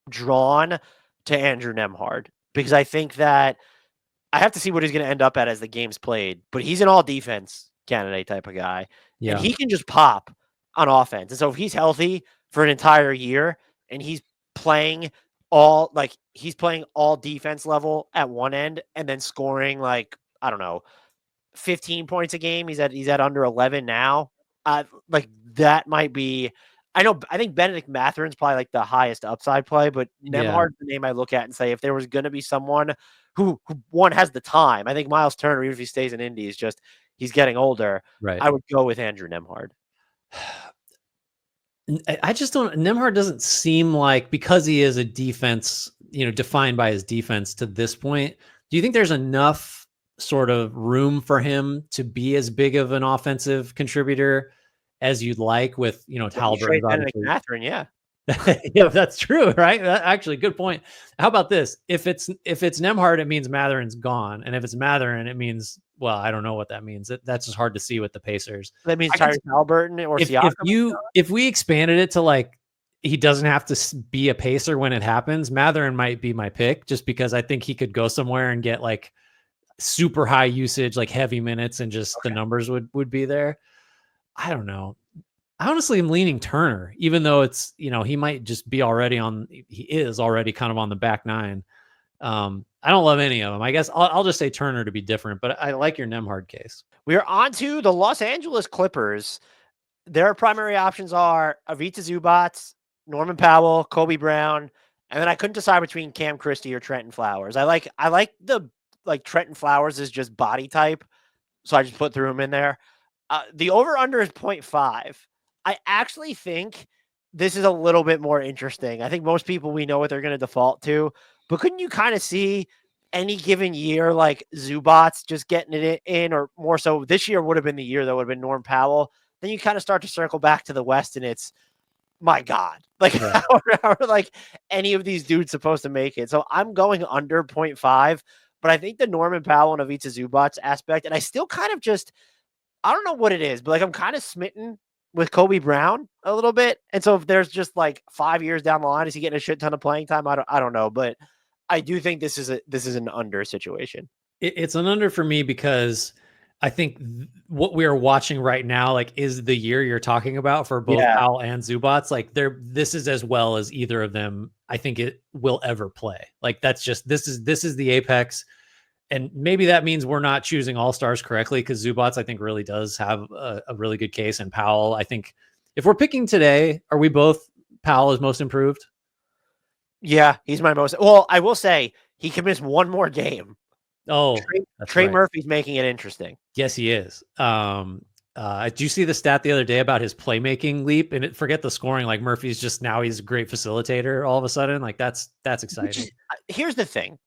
Drawn to Andrew Nembhard, because I think that I have to see what he's going to end up at as the game's played, but he's an all-defense candidate type of guy. Yeah. And he can just pop on offense. And so if he's healthy for an entire year and he's playing all defense level at one end and then scoring like, I don't know, 15 points a game. He's at under 11 now. Like that might be, I think Benedict Mathurin's probably like the highest upside play, but Nembhard's the name I look at and say, if there was going to be someone who one has the time, I think Miles Turner, even if he stays in Indy, is just, he's getting older. Right. I would go with Andrew Nembhard. I just don't, Nembhard doesn't seem like, because he is a defense, defined by his defense to this point, do you think there's enough sort of room for him to be as big of an offensive contributor as you'd like with, Halliburton? Mathurin, yeah. Yeah, that's true, right? Actually, good point. How about this? If it's Nembhard, it means Mathurin's gone. And if it's Mathurin, it means, well, I don't know what that means. That's just hard to see with the Pacers. That means Tyrese Halliburton or Siakam. If we expanded it to like, he doesn't have to be a Pacer when it happens, Mathurin might be my pick, just because I think he could go somewhere and get like super high usage, like heavy minutes, and just the numbers would be there. I don't know. I honestly am leaning Turner, even though it's, he might just be he is already kind of on the back nine. I don't love any of them. I guess I'll just say Turner to be different, but I like your Nemhard case. We are on to the Los Angeles Clippers. Their primary options are Ivica Zubac, Norman Powell, Kobe Brown, and then I couldn't decide between Cam Christie or Trenton Flowers. I like the Trenton Flowers is just body type, so I just threw him in there. The over-under is 0.5. I actually think this is a little bit more interesting. I think most people, we know what they're going to default to, but couldn't you kind of see any given year like Zubats just getting it in, or more so this year would have been the year that would have been Norm Powell? Then you kind of start to circle back to the West, and it's, my God, like Yeah. how are like any of these dudes supposed to make it? So I'm going under 0.5, but I think the Norman Powell and Ivica Zubac aspect, and I still kind of just, I don't know what it is, but like I'm kind of smitten with Kobe Brown a little bit. And so if there's just like 5 years down the line, is he getting a shit ton of playing time? I don't know, but I do think this is an under situation. It's an under for me because I think what we are watching right now, like, is the year you're talking about for both Powell and Zubats. Like, this is as well as either of them, I think, it will ever play. Like, that's just, this is the apex. And maybe that means we're not choosing all-stars correctly, because Zubats, I think, really does have a really good case. And Powell, I think, if we're picking today, are we both Powell is most improved? Yeah, he's my most. Well, I will say he can miss one more game. Oh, Trey Murphy's making it interesting. Yes, he is. Do you see the stat the other day about his playmaking leap? And forget the scoring. Like, Murphy's just, now he's a great facilitator all of a sudden. Like, that's exciting. Here's the thing.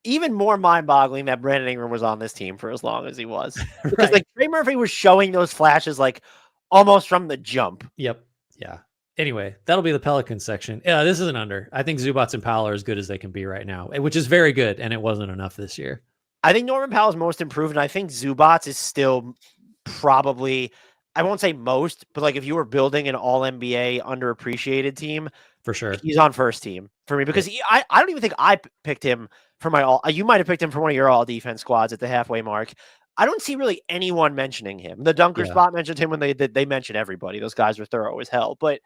Even more mind-boggling that Brandon Ingram was on this team for as long as he was. Because like Trey Murphy was showing those flashes like almost from the jump. Yep. Yeah. Anyway, that'll be the Pelicans section. Yeah, this is an under. I think Zubats and Powell are as good as they can be right now, which is very good, and it wasn't enough this year. I think Norman Powell is most improved, and I think Zubats is still probably, I won't say most, but like if you were building an all-NBA underappreciated team, for sure, he's on first team for me, because I don't even think I picked him for my all. You might have picked him for one of your all defense squads at the halfway mark. I don't see really anyone mentioning him. The Dunker spot mentioned him when they mentioned everybody. Those guys were thorough as hell. But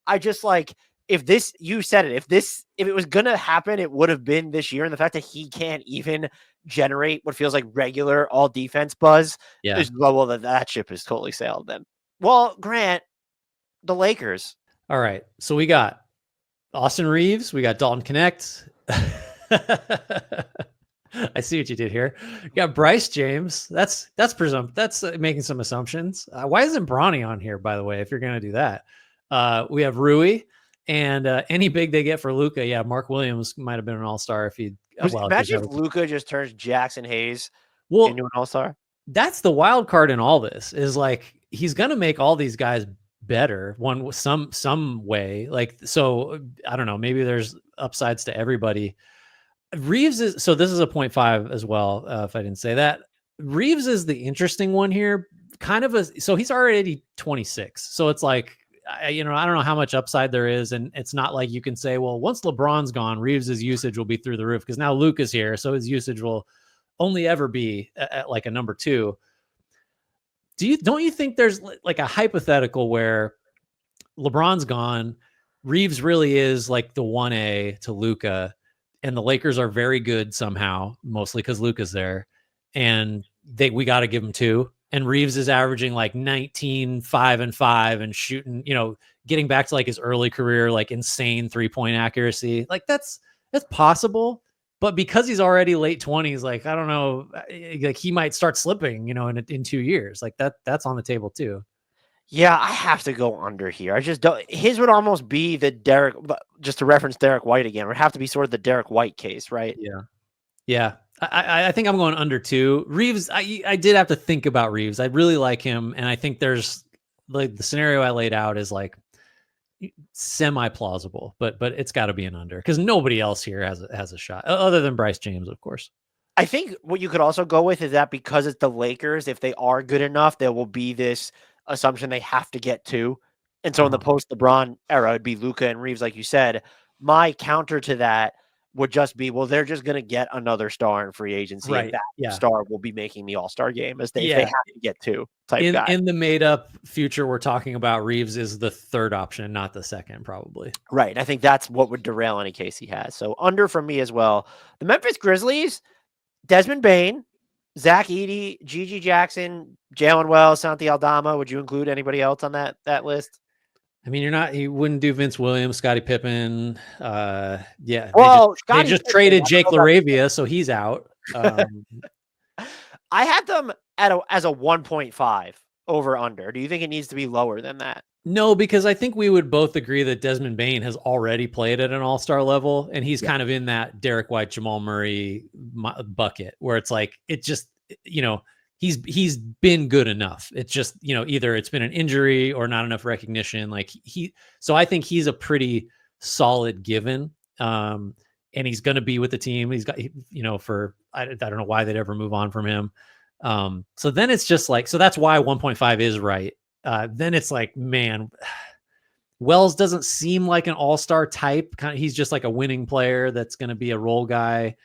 I just like, if this, you said it, if it was going to happen, it would have been this year. And the fact that he can't even generate what feels like regular all defense buzz is, well, that ship is totally sailed then. Well, Grant, the Lakers. All right. So we got Austin Reeves. We got Dalton Connect. I see what you did here. You got Bryce James. That's making some assumptions. Why isn't Bronny on here, by the way, if you're going to do that? We have Rui, and any big they get for Luka. Yeah, Mark Williams might have been an all-star if he. Imagine if Luka just turns Jackson Hayes into an all-star. That's the wild card in all this, is like, he's going to make all these guys better some way. Like, so I don't know, maybe there's upsides to everybody. Reeves is, so this is a 0.5 as well. If I didn't say that, Reeves is the interesting one here. So he's already 26. So it's like, I don't know how much upside there is. And it's not like you can say, well, once LeBron's gone, Reeves's usage will be through the roof, because now Luke is here. So his usage will only ever be at like a number 2. Don't you think there's like a hypothetical where LeBron's gone, Reeves really is like the 1A to Luka, and the Lakers are very good somehow, mostly because Luka's there, and we got to give him 2. And Reeves is averaging like 19, 5 and 5, and shooting, getting back to like his early career, like insane 3-point accuracy. Like, that's possible. But because he's already late 20s, like, I don't know, like he might start slipping, in 2 years. Like, that's on the table too. Yeah, I have to go under here. I just don't. His would almost be the Derek, just to reference Derek White again, would have to be sort of the Derek White case, right? Yeah. I think I'm going under 2. Reeves, I did have to think about Reeves. I really like him, and I think there's like the scenario I laid out is like semi-plausible, but it's got to be an under, because nobody else here has a shot other than Bryce James, of course. I think what you could also go with is that because it's the Lakers, if they are good enough, there will be this assumption they have to get 2. And so in the post-LeBron era, it'd be Luka and Reeves, like you said. My counter to that would just be, well, they're just going to get another star in free agency, and Right. that Yeah. star will be making the All-Star game if they Yeah. have to get two type guy. In the made up future we're talking about, Reeves is the third option, not the second, probably. Right. I think that's what would derail any case he has. So under from me as well. The Memphis Grizzlies, Desmond Bane, Zach Edey, Gigi Jackson, Jalen Wells, Santi Aldama. Would you include anybody else on that list? I mean, you wouldn't do Vince Williams, Scottie Pippen. Yeah. Well, they just traded Jake LaRavia, so he's out. I had them as a 1.5 over under. Do you think it needs to be lower than that? No, because I think we would both agree that Desmond Bane has already played at an all-star level, and he's kind of in that Derek White, Jamal Murray bucket where it's like, it just, he's been good enough. It's just, either it's been an injury or not enough recognition. So I think he's a pretty solid given. And he's going to be with the team. He's got, I don't know why they'd ever move on from him. So then it's just like, so that's why 1.5 is right. Then it's like, man, Wells doesn't seem like an all-star type. He's just like a winning player that's going to be a role guy.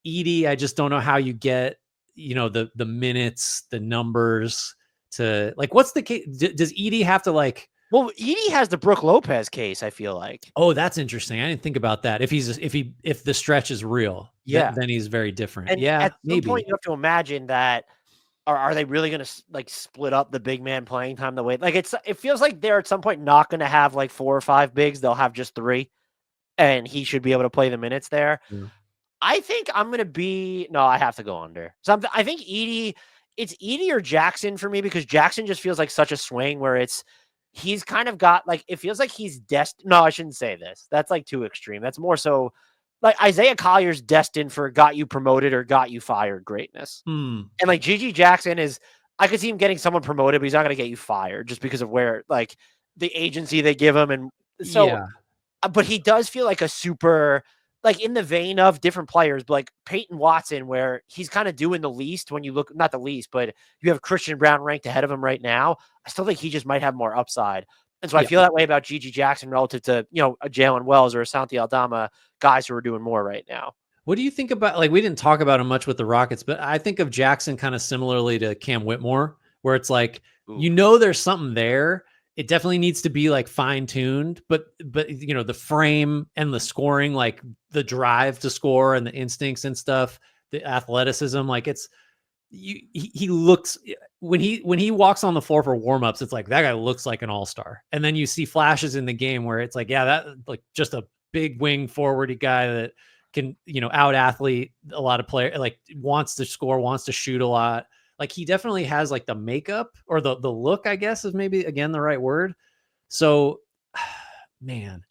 Edey, I just don't know how you get, the minutes, the numbers to like, what's the case? Does Edey have to like, well, Edey has the Brook Lopez case, I feel like. Oh, that's interesting. I didn't think about that. If the stretch is real, then he's very different. And yeah, at some point you have to imagine that, are they really going to like split up the big man playing time the way, like it feels like they're at some point not going to have like 4 or 5 bigs. They'll have just 3, and he should be able to play the minutes there. Yeah. I think I'm going to be, no, I have to go under. So I think it's Edey or Jackson for me, because Jackson just feels like such a swing where he's kind of got like, it feels like he's destined. No, I shouldn't say this. That's like too extreme. That's more so like Isaiah Collier's destined for got you promoted or got you fired greatness. And like Gigi Jackson I could see him getting someone promoted, but he's not going to get you fired just because of where like the agency they give him. And so, but he does feel like a super, like in the vein of different players, like Peyton Watson, where he's kind of doing the least when you look, not the least, but you have Christian Brown ranked ahead of him right now. I still think he just might have more upside. And so I feel that way about Gigi Jackson relative to, a Jalen Wells or a Santi Aldama, guys who are doing more right now. What do you think about, like, we didn't talk about him much with the Rockets, but I think of Jackson kind of similarly to Cam Whitmore, where it's like, there's something there. It definitely needs to be like fine tuned, but the frame and the scoring, like the drive to score and the instincts and stuff, the athleticism, like he looks, when he walks on the floor for warmups, it's like that guy looks like an all-star. And then you see flashes in the game where it's like, that like just a big wing forwardy guy that can, out athlete a lot of players, like wants to score, wants to shoot a lot. Like he definitely has like the makeup or the look, I guess is maybe again the right word. So, man,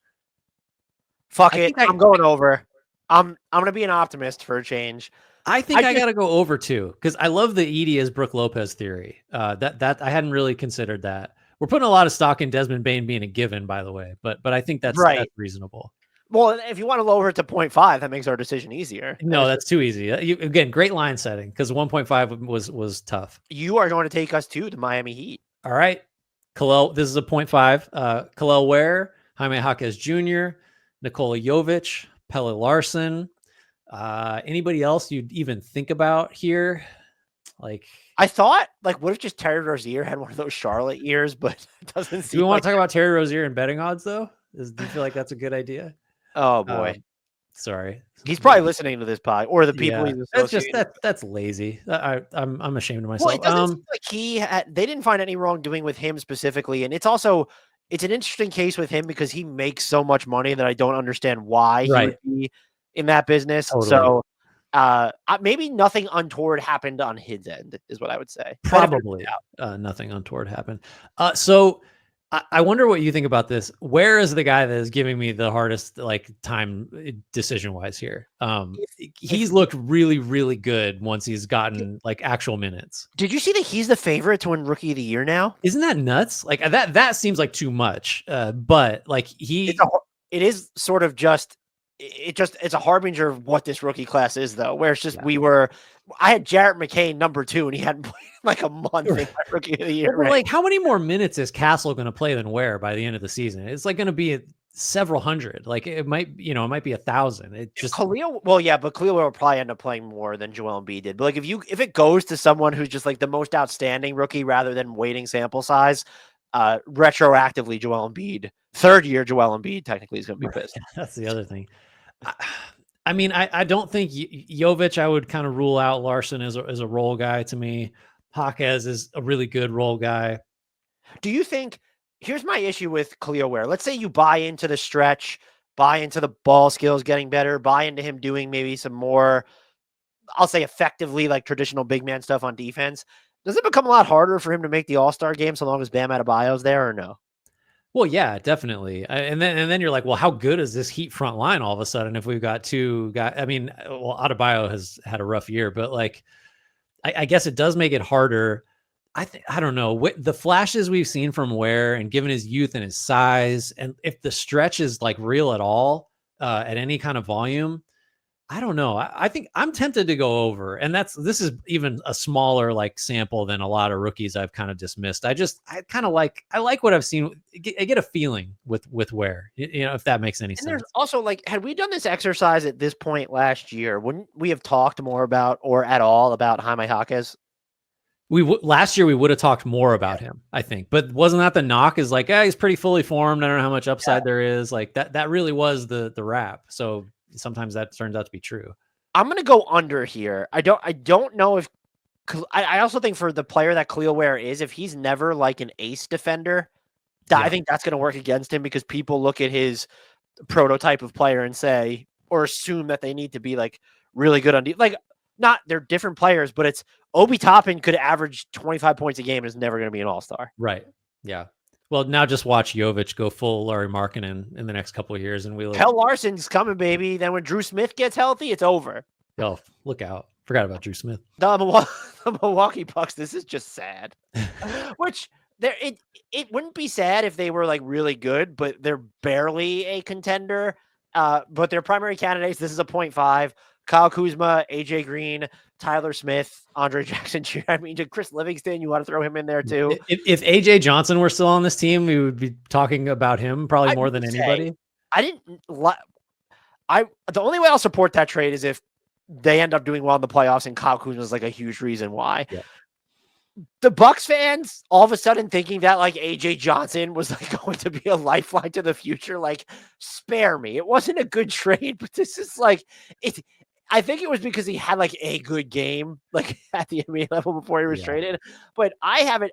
fuck it, I'm going over. I'm gonna be an optimist for a change. I think I gotta go over too, because I love the Edey as Brook Lopez theory. That I hadn't really considered that. We're putting a lot of stock in Desmond Bane being a given, by the way, but I think that's reasonable. Well, if you want to lower it to 0.5, that makes our decision easier. No, that's too easy. Again, great line setting, because 1.5 was tough. You are going to take us to the Miami Heat. All right. Kalel, this is a 0.5. Kalel Ware, Jaime Jaquez Jr., Nikola Jovic, Pelle Larsson. Anybody else you'd even think about here? Like, I thought, like, what if just Terry Rozier had one of those Charlotte years, but it doesn't seem. Do we want to talk about Terry Rozier in betting odds, though? Do you feel like that's a good idea? Oh boy, sorry. He's probably listening to this pod or the people he's associated. That's lazy. I'm ashamed of myself. Well, it doesn't seem like they didn't find any wrongdoing with him specifically, and it's an interesting case with him because he makes so much money that I don't understand why he would be in that business. Totally. So maybe nothing untoward happened on his end is what I would say. Probably nothing untoward happened. So I wonder what you think about this. Where is the guy that is giving me the hardest like time decision wise here? He's looked really, really good once he's gotten like actual minutes. Did you see that he's the favorite to win Rookie of the Year now? Isn't that nuts? Like that seems like too much. But like it is sort of just. It's a harbinger of what this rookie class is, though, where it's just I had Jarrett McCain number 2, and he hadn't played like a month in my Rookie of the Year. Like, how many more minutes is Castle going to play than Ware by the end of the season? It's like going to be several hundred. Like it might be 1,000. It just Khalil, well, yeah, but Khalil will probably end up playing more than Joel Embiid did. But like if it goes to someone who's just like the most outstanding rookie rather than waiting sample size, retroactively Joel Embiid, third year Joel Embiid technically is going to be pissed. That's the other thing. I mean, I don't think Jovic, I would kind of rule out. Larson as a role guy to me. Jaquez is a really good role guy. Do you think, here's my issue with Khalil Ware. Let's say you buy into the stretch, buy into the ball skills getting better, buy into him doing maybe some more, I'll say effectively like traditional big man stuff on defense. Does it become a lot harder for him to make the All-Star game so long as Bam Adebayo's there or no? Well, yeah, definitely. And then you're like, well, how good is this Heat front line all of a sudden if we've got two guys? I mean, well, Adebayo has had a rough year, but like, I guess it does make it harder. I don't know the flashes we've seen from Ware, and given his youth and his size, and if the stretch is like real at all at any kind of volume, I don't know. I think I'm tempted to go over, and this is even a smaller like sample than a lot of rookies I've kind of dismissed. I like what I've seen. I get a feeling with Ware, if that makes any sense. There's also like, had we done this exercise at this point last year, wouldn't we have talked more about or at all about Jaime Jaquez? Last year we would have talked more about him, I think, but wasn't that the knock? Is like, he's pretty fully formed. I don't know how much upside there is. Like that really was the rap. So sometimes that turns out to be true. I'm gonna go under here. I don't know if I also think for the player that Khalil Ware is, if he's never like an ace defender, I think that's gonna work against him because people look at his prototype of player and say or assume that they need to be like really good on like not they're different players, but it's Obi Toppin could average 25 points a game and is never going to be an all-star. Right. Yeah. Well, now just watch Jovic go full Larry Markkinen in the next couple of years, and Kyle Larson's coming, baby. Then when Drew Smith gets healthy, it's over. Oh, look out. Forgot about Drew Smith. The Milwaukee Bucks, this is just sad. Which it wouldn't be sad if they were like really good, but they're barely a contender. But their primary candidates, this is a 0.5. Kyle Kuzma, AJ Green, Tyler Smith, Andre Jackson Jr. I mean, Chris Livingston, you want to throw him in there too? If AJ Johnson were still on this team, we would be talking about him probably more than anybody. The only way I'll support that trade is if they end up doing well in the playoffs and Kyle Kuzma is like a huge reason why. Yeah. The Bucks fans all of a sudden thinking that like AJ Johnson was like going to be a lifeline to the future, like spare me. It wasn't a good trade, but this is like it. I think it was because he had like a good game, like at the NBA level before he was traded. But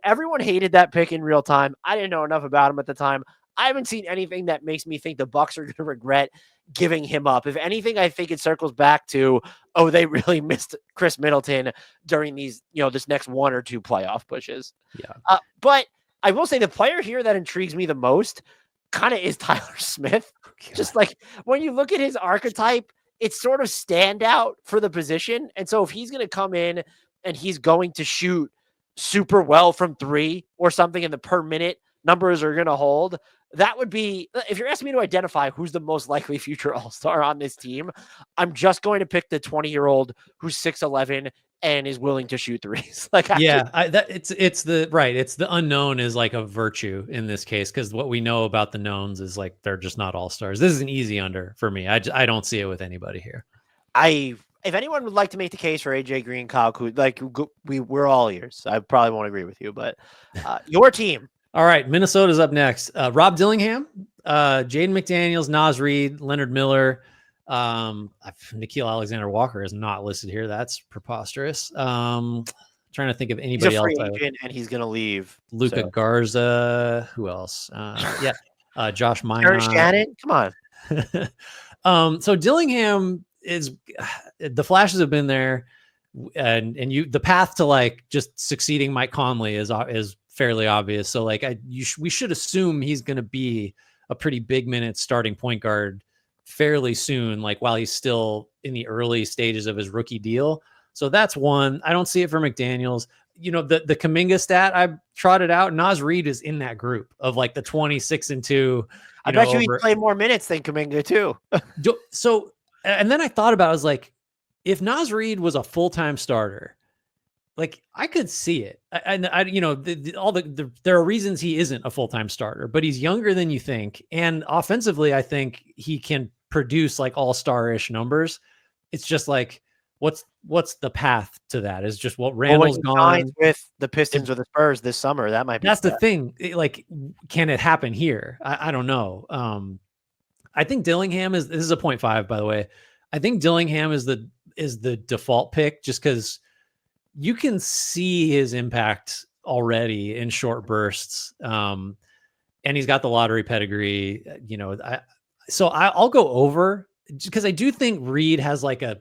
everyone hated that pick in real time. I didn't know enough about him at the time. I haven't seen anything that makes me think the Bucks are going to regret giving him up. If anything, I think it circles back to, they really missed Chris Middleton during these, this next one or two playoff pushes. Yeah. But I will say the player here that intrigues me the most kind of is Tyler Smith. Just like when you look at his archetype, it's sort of standout for the position. And so if he's going to come in and he's going to shoot super well from three or something and the per minute numbers are going to hold, that would be, if you're asking me to identify who's the most likely future all-star on this team, I'm just going to pick the 20-year-old who's 6'11" and is willing to shoot threes. It's the unknown is like a virtue in this case, because what we know about the knowns is like they're just not all-stars. This is an easy under for me. I don't see it with anybody here. If anyone would like to make the case for AJ Green, Kyle Kuzma, like we're all ears. I probably won't agree with you, but your team. All right, Minnesota's up next. Rob Dillingham, Jaden McDaniels, Naz Reid, Leonard Miller. Nickeil Alexander-Walker is not listed here. That's preposterous. Trying to think of anybody else. And he's going to leave. Luka Garza. Who else? Josh Minot. Shannon. Come on. So Dillingham is the flashes have been there, and the path to like just succeeding Mike Conley is fairly obvious. So like we should assume he's going to be a pretty big minute starting point guard fairly soon, like while he's still in the early stages of his rookie deal. So that's one. I don't see it for McDaniels. The Kuminga stat I trotted out, Naz Reid is in that group of like the 26-2. I bet you he played more minutes than Kuminga too. So, and then I thought about, I was like, if Naz Reid was a full-time starter, like I could see it. I you know, there are reasons he isn't a full-time starter, but he's younger than you think. And offensively, I think he can produce like all-star-ish numbers. It's just like, what's the path to that? Is just what Well, when Randall's he signs gone. with the Pistons or the Spurs this summer, that might be That's the the thing. Like, can it happen here? I don't know. I think Dillingham this is a 0.5, by the way. I think Dillingham is the default pick just because you can see his impact already in short bursts. And he's got the lottery pedigree, I'll go over because I do think Reed has like a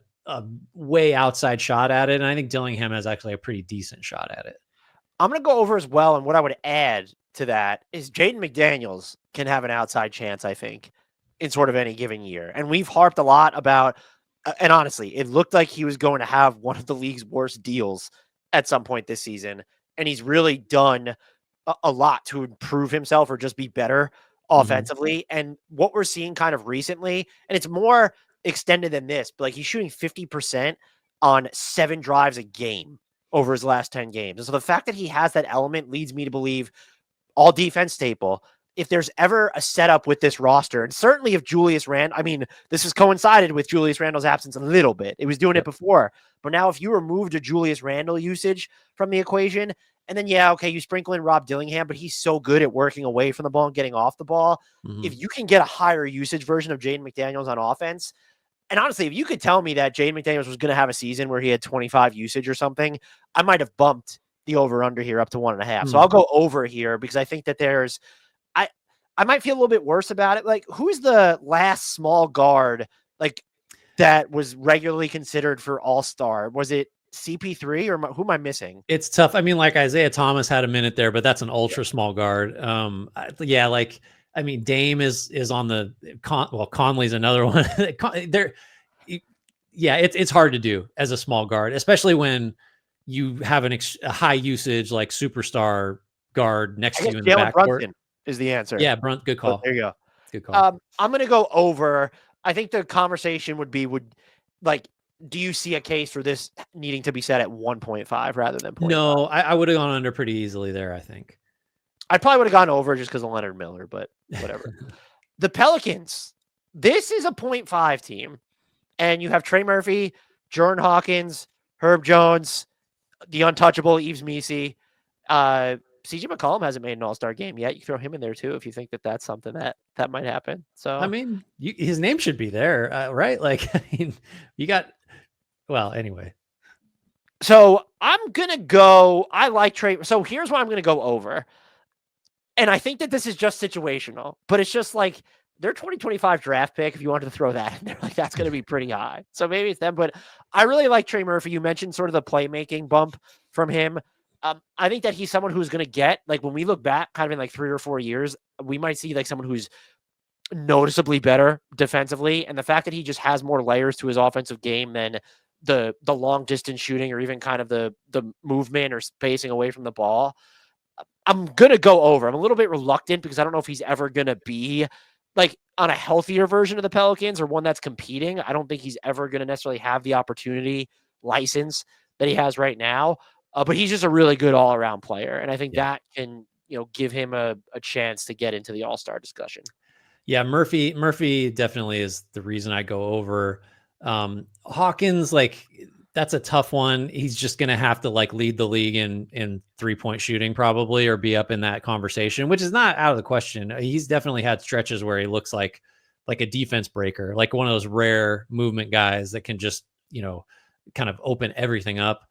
way outside shot at it. And I think Dillingham has actually a pretty decent shot at it. I'm going to go over as well. And what I would add to that is Jaden McDaniels can have an outside chance, I think, in sort of any given year. And we've harped a lot about, and honestly, it looked like he was going to have one of the league's worst deals at some point this season. And he's really done a lot to improve himself or just be better offensively. And what we're seeing kind of recently, and it's more extended than this, but like he's shooting 50% on 7 drives a game over his last 10 games. And so the fact that he has that element leads me to believe all defense staple. If there's ever a setup with this roster, and certainly if Julius Randle, I mean, this has coincided with Julius Randle's absence a little bit. It was doing it before, but now if you remove the Julius Randle usage from the equation, and then, you sprinkle in Rob Dillingham, but he's so good at working away from the ball and getting off the ball. If you can get a higher usage version of Jaden McDaniels on offense, and honestly, if you could tell me that Jaden McDaniels was going to have a season where he had 25 usage or something, I might have bumped the over-under here up to 1.5. So I'll go over here because I think that I might feel a little bit worse about it. Like, who's the last small guard like that was regularly considered for All-Star? Was it CP3 or who am I missing? It's tough. I mean, like Isaiah Thomas had a minute there, but that's an ultra small guard. Dame is on the Conley's another one. It's hard to do as a small guard, especially when you have a high usage like superstar guard next to you in the backcourt. Brunson is the answer. Yeah, good call. But there you go. Good call. I'm going to go over. I think the conversation would be, do you see a case for this needing to be set at 1.5 rather than 0.5? No, I would have gone under pretty easily there, I think. I probably would have gone over just because of Leonard Miller, but whatever. The Pelicans, this is a 0.5 team, and you have Trey Murphy, Jordan Hawkins, Herb Jones, the untouchable Yves Missi. CJ McCollum hasn't made an all-star game yet. You throw him in there too if you think that that's something that might happen. So I mean, his name should be there, right? Like, I mean, anyway. So I'm gonna go. I like Trey. So here's why I'm gonna go over, and I think that this is just situational, but it's just like their 2025 draft pick. If you wanted to throw that in there, like that's gonna be pretty high. So maybe it's them, but I really like Trey Murphy. You mentioned sort of the playmaking bump from him. I think that he's someone who's going to get, like, when we look back kind of in like 3 or 4 years, we might see like someone who's noticeably better defensively. And the fact that he just has more layers to his offensive game than the long distance shooting or even kind of the movement or spacing away from the ball, I'm going to go over. I'm a little bit reluctant because I don't know if he's ever going to be like on a healthier version of the Pelicans or one that's competing. I don't think he's ever going to necessarily have the opportunity license that he has right now. But he's just a really good all-around player. And I think that can, give him a chance to get into the all-star discussion. Yeah, Murphy definitely is the reason I go over. Hawkins, like, that's a tough one. He's just going to have to like lead the league in 3-point shooting probably, or be up in that conversation, which is not out of the question. He's definitely had stretches where he looks like a defense breaker, like one of those rare movement guys that can just, kind of open everything up.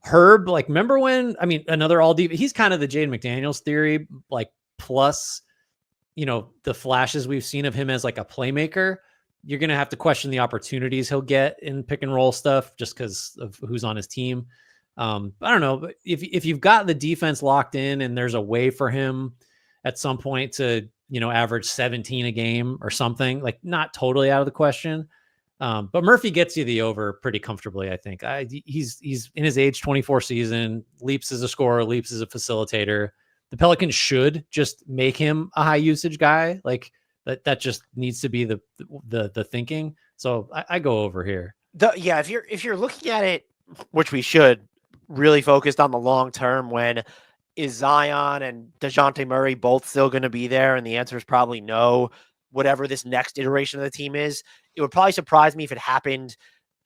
Herb, like, remember when, another all deep, he's kind of the Jaden McDaniels theory, like, plus, the flashes we've seen of him as like a playmaker. You're going to have to question the opportunities he'll get in pick and roll stuff just because of who's on his team. I don't know, but if you've got the defense locked in and there's a way for him at some point to, average 17 a game or something, like, not totally out of the question. But Murphy gets you the over pretty comfortably, I think. He's in his age 24 season, leaps as a scorer, leaps as a facilitator. The Pelicans should just make him a high usage guy. Like, that just needs to be the thinking. So I go over here. If you're looking at it, which we should, really focused on the long term when is Zion and DeJounte Murray both still going to be there? And the answer is probably no, whatever this next iteration of the team is. It would probably surprise me if it happened.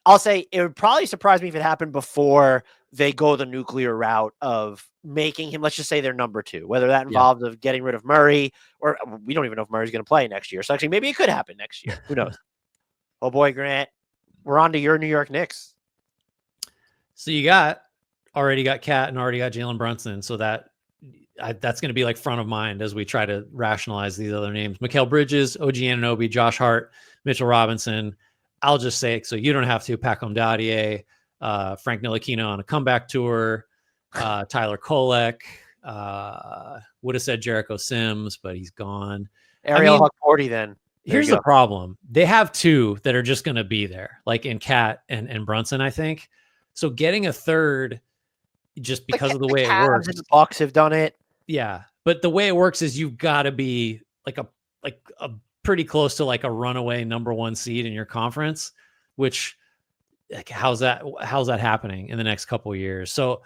I'll say it would probably surprise me if it happened before they go the nuclear route of making him, let's just say, their number 2, whether that involves of getting rid of Murray, or we don't even know if Murray's going to play next year. So actually, maybe it could happen next year. Who knows? Oh boy, Grant, we're on to your New York Knicks. So you already got Cat and already got Jalen Brunson. So that's going to be like front of mind as we try to rationalize these other names. Mikal Bridges, OG Anunoby, Josh Hart, Mitchell Robinson. I'll just say it so you don't have to. Pacom Dadier, Frank Ntilikina on a comeback tour, Tyler Kolek, would have said Jericho Sims, but he's gone. Ariel Hukporti then. Here's the problem. They have 2 that are just going to be there, like in Cat and Brunson, I think. So getting a third, just because of the way it works. The Bucks have done it. Yeah. But the way it works is you've got to be like a pretty close to like a runaway number 1 seed in your conference, which like, how's that happening in the next couple of years? So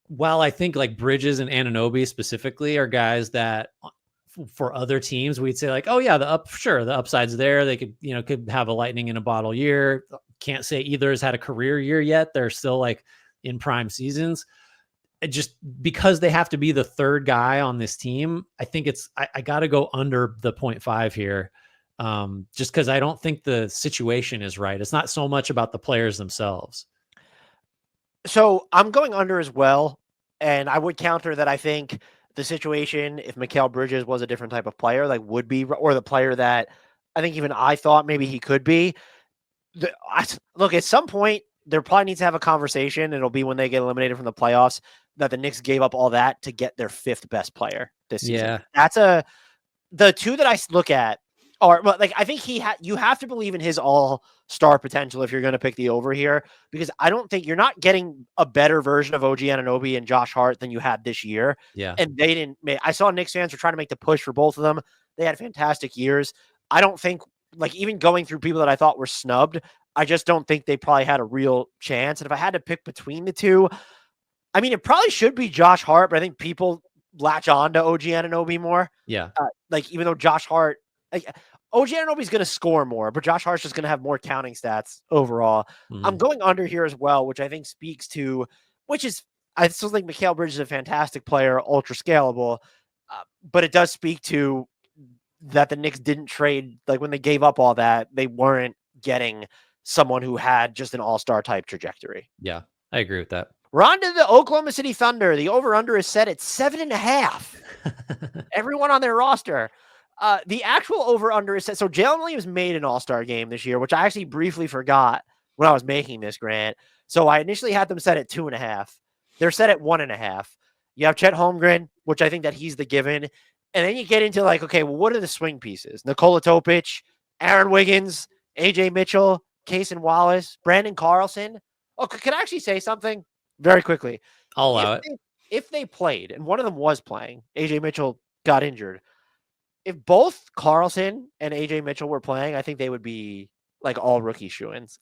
while I think like Bridges and Anunoby specifically are guys that for other teams, we'd say like, oh yeah, the upside's there. They could have a lightning in a bottle year. Can't say either has had a career year yet. They're still like in prime seasons. Just because they have to be the third guy on this team, I think I got to go under the 0.5 here. Just because I don't think the situation is right. It's not so much about the players themselves. So I'm going under as well. And I would counter that I think the situation, if Mikal Bridges was a different type of player, like would be, or the player that I think even I thought maybe he could be. Look, at some point, there probably needs to have a conversation. It'll be when they get eliminated from the playoffs that the Knicks gave up all that to get their 5th best player this season. Yeah. That's the 2 that I look at are, but like, I think you have to believe in his all-star potential if you're going to pick the over here, because I don't think you're not getting a better version of OG Anunoby and Josh Hart than you had this year. Yeah. And they didn't I saw Knicks fans were trying to make the push for both of them. They had fantastic years. I don't think, like, even going through people that I thought were snubbed, I just don't think they probably had a real chance. And if I had to pick between the 2, I mean, it probably should be Josh Hart, but I think people latch on to OG Anunoby more. Yeah. Like, even though Josh Hart, like, OG Anunoby's going to score more, but Josh Hart's just going to have more counting stats overall. Mm-hmm. I'm going under here as well, which I think speaks to, I still think Mikal Bridges is a fantastic player, ultra scalable, but it does speak to that the Knicks didn't trade, like when they gave up all that, they weren't getting someone who had just an all-star type trajectory. Yeah, I agree with that. We're on to the Oklahoma City Thunder. The over-under is set at 7.5. Everyone on their roster. The actual over-under is set. So Jalen Williams made an all-star game this year, which I actually briefly forgot when I was making this, Grant. So I initially had them set at 2.5. They're set at 1.5. You have Chet Holmgren, which I think that he's the given. And then you get into like, okay, well, what are the swing pieces? Nikola Topic, Aaron Wiggins, AJ Mitchell, Cason Wallace, Brandon Carlson. Oh, can I actually say something very quickly? I'll allow it. If they played, and one of them was playing, AJ Mitchell got injured. If both Carlson and AJ Mitchell were playing, I think they would be like all rookie shoo-ins.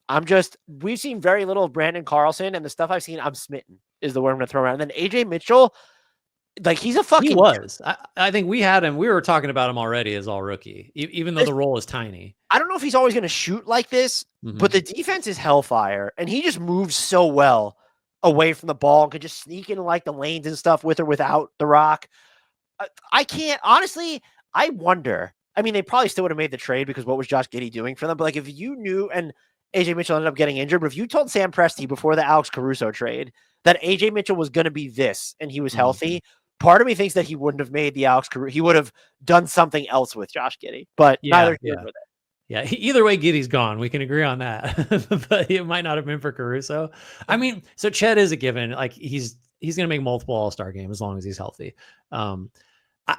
We've seen very little of Brandon Carlson, and the stuff I've seen, I'm smitten is the word I'm going to throw around. And then AJ Mitchell, like he's a fucking. He was. I think we had him. We were talking about him already as all rookie, even though the role is tiny. I don't know if he's always going to shoot like this, but the defense is hellfire, and he just moves so well away from the ball and could just sneak into like the lanes and stuff with or without the rock. I can't honestly. I wonder. I mean, they probably still would have made the trade because what was Josh Giddey doing for them? But like, if you knew, and AJ Mitchell ended up getting injured, but if you told Sam Presti before the Alex Caruso trade that AJ Mitchell was going to be this and he was healthy, part of me thinks that he wouldn't have made the Alex Caruso. He would have done something else with Josh Giddey, but neither here nor there. Yeah, either way, Giddey's gone. We can agree on that, but it might not have been for Caruso. I mean, so Chet is a given. Like he's going to make multiple All-Star games as long as he's healthy.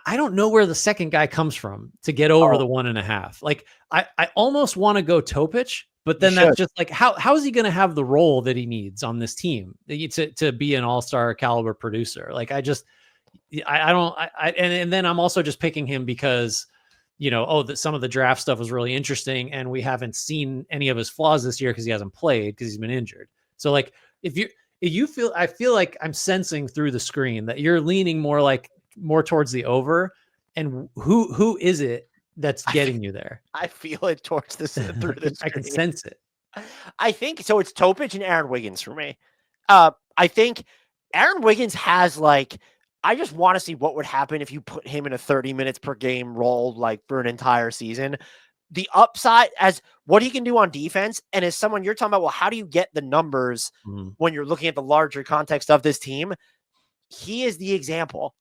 I don't know where the second guy comes from to get over the 1.5. Like I almost want to go Topic, but then that's just like, how is he going to have the role that he needs on this team to be an all-star caliber producer? Like I don't, and then I'm also just picking him because, some of the draft stuff was really interesting and we haven't seen any of his flaws this year because he hasn't played because he's been injured. So like, if I feel like I'm sensing through the screen that you're leaning more towards the over. And who is it that's getting you there? I feel it towards this through the I can screen. sense it. I think so. It's Topic and Aaron Wiggins for me. I think Aaron Wiggins has I just want to see what would happen if you put him in a 30 minutes per game role for an entire season. The upside as what he can do on defense, and as someone you're talking about, well, how do you get the numbers when you're looking at the larger context of this team? He is the example.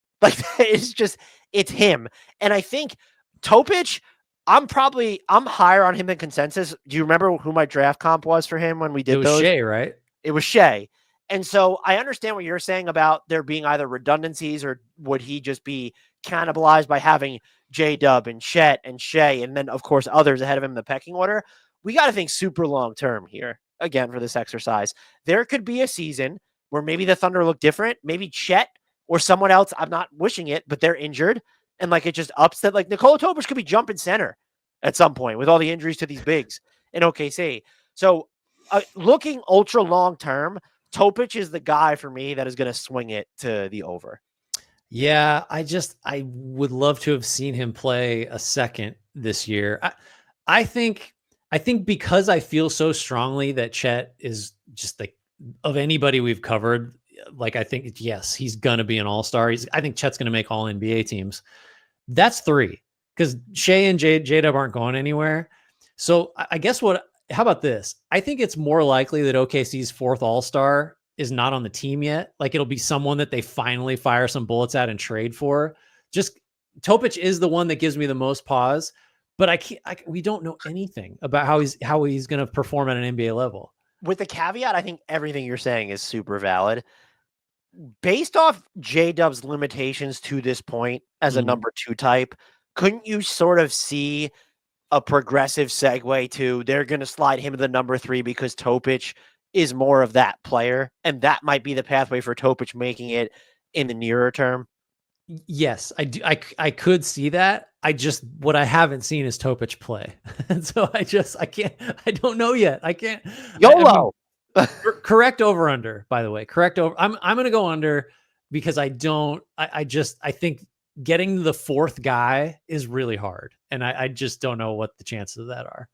It's him. And I think Topic, I'm higher on him than consensus. Do you remember who my draft comp was for him when we did those? Shea, right? It was Shea. And so I understand what you're saying about there being either redundancies or would he just be cannibalized by having J-Dub and Chet and Shea and then, of course, others ahead of him in the pecking order. We got to think super long term here, again, for this exercise. There could be a season where maybe the Thunder look different. Maybe Chet or someone else, I'm not wishing it, but they're injured. And it just ups that Nikola Topic could be jumping center at some point with all the injuries to these bigs in OKC. So looking ultra long term, Topic is the guy for me that is going to swing it to the over. Yeah, I would love to have seen him play a second this year. I think because I feel so strongly that Chet is just of anybody we've covered, I think, yes, he's going to be an all-star. I think Chet's going to make all NBA teams. That's 3 because Shea and J-Dub aren't going anywhere. So I guess how about this? I think it's more likely that OKC's 4th all-star is not on the team yet. It'll be someone that they finally fire some bullets at and trade for. Just Topic is the one that gives me the most pause, but we don't know anything about how he's going to perform at an NBA level. With the caveat, I think everything you're saying is super valid. Based off J-Dub's limitations to this point as a number 2 type, couldn't you sort of see a progressive segue to they're going to slide him to the number 3 because Topic is more of that player, and that might be the pathway for Topic making it in the nearer term? Yes, I do. I could see that. What I haven't seen is Topic play. And so I don't know yet. I can't. YOLO. Correct over under, by the way. Correct over. I'm going to go under because I think getting the 4th guy is really hard. And I just don't know what the chances of that are.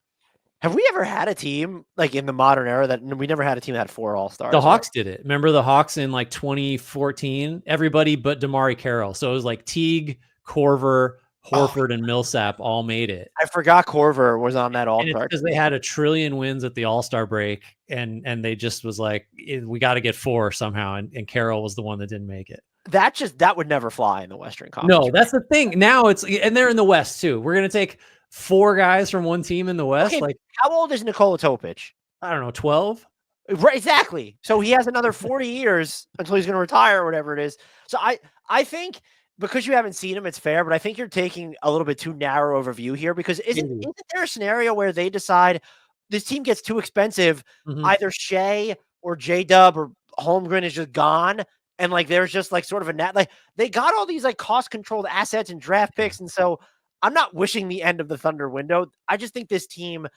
Have we ever had a team in the modern era that we never had a team that had 4 all-stars? The Hawks did it. Remember the Hawks in 2014? Everybody but DeMari Carroll. So it was Teague, Korver, Horford, and Millsap all made it. I forgot Korver was on that all-star because they had a trillion wins at the all-star break, and they just was we got to get 4 somehow, and Carroll was the one that didn't make it. That would never fly in the Western Conference. No, that's the thing. Now and they're in the West too. We're gonna take 4 guys from one team in the West. Okay, how old is Nikola Topic? I don't know, 12. Right, exactly. So he has another 40 years until he's going to retire or whatever it is. So I think because you haven't seen him, it's fair, but I think you're taking a little bit too narrow of a view here because isn't there a scenario where they decide this team gets too expensive, either Shea or J-Dub or Holmgren is just gone, and there's just sort of a net they got all these cost controlled assets and draft picks, and so I'm not wishing the end of the Thunder window. I just think this team,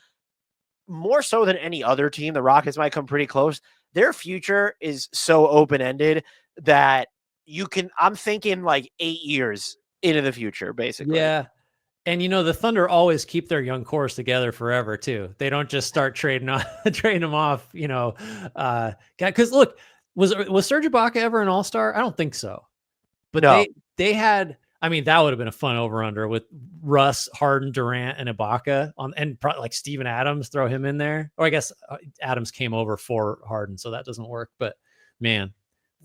more so than any other team, the Rockets might come pretty close. Their future is so open-ended that I'm thinking 8 years into the future, basically. Yeah. And the Thunder always keep their young cores together forever too. They don't just start trading them off, because look, was Serge Ibaka ever an all-star? I don't think so. But no. they had, that would have been a fun over-under with Russ, Harden, Durant, and Ibaka and probably Steven Adams, throw him in there. Or I guess Adams came over for Harden, so that doesn't work. But man,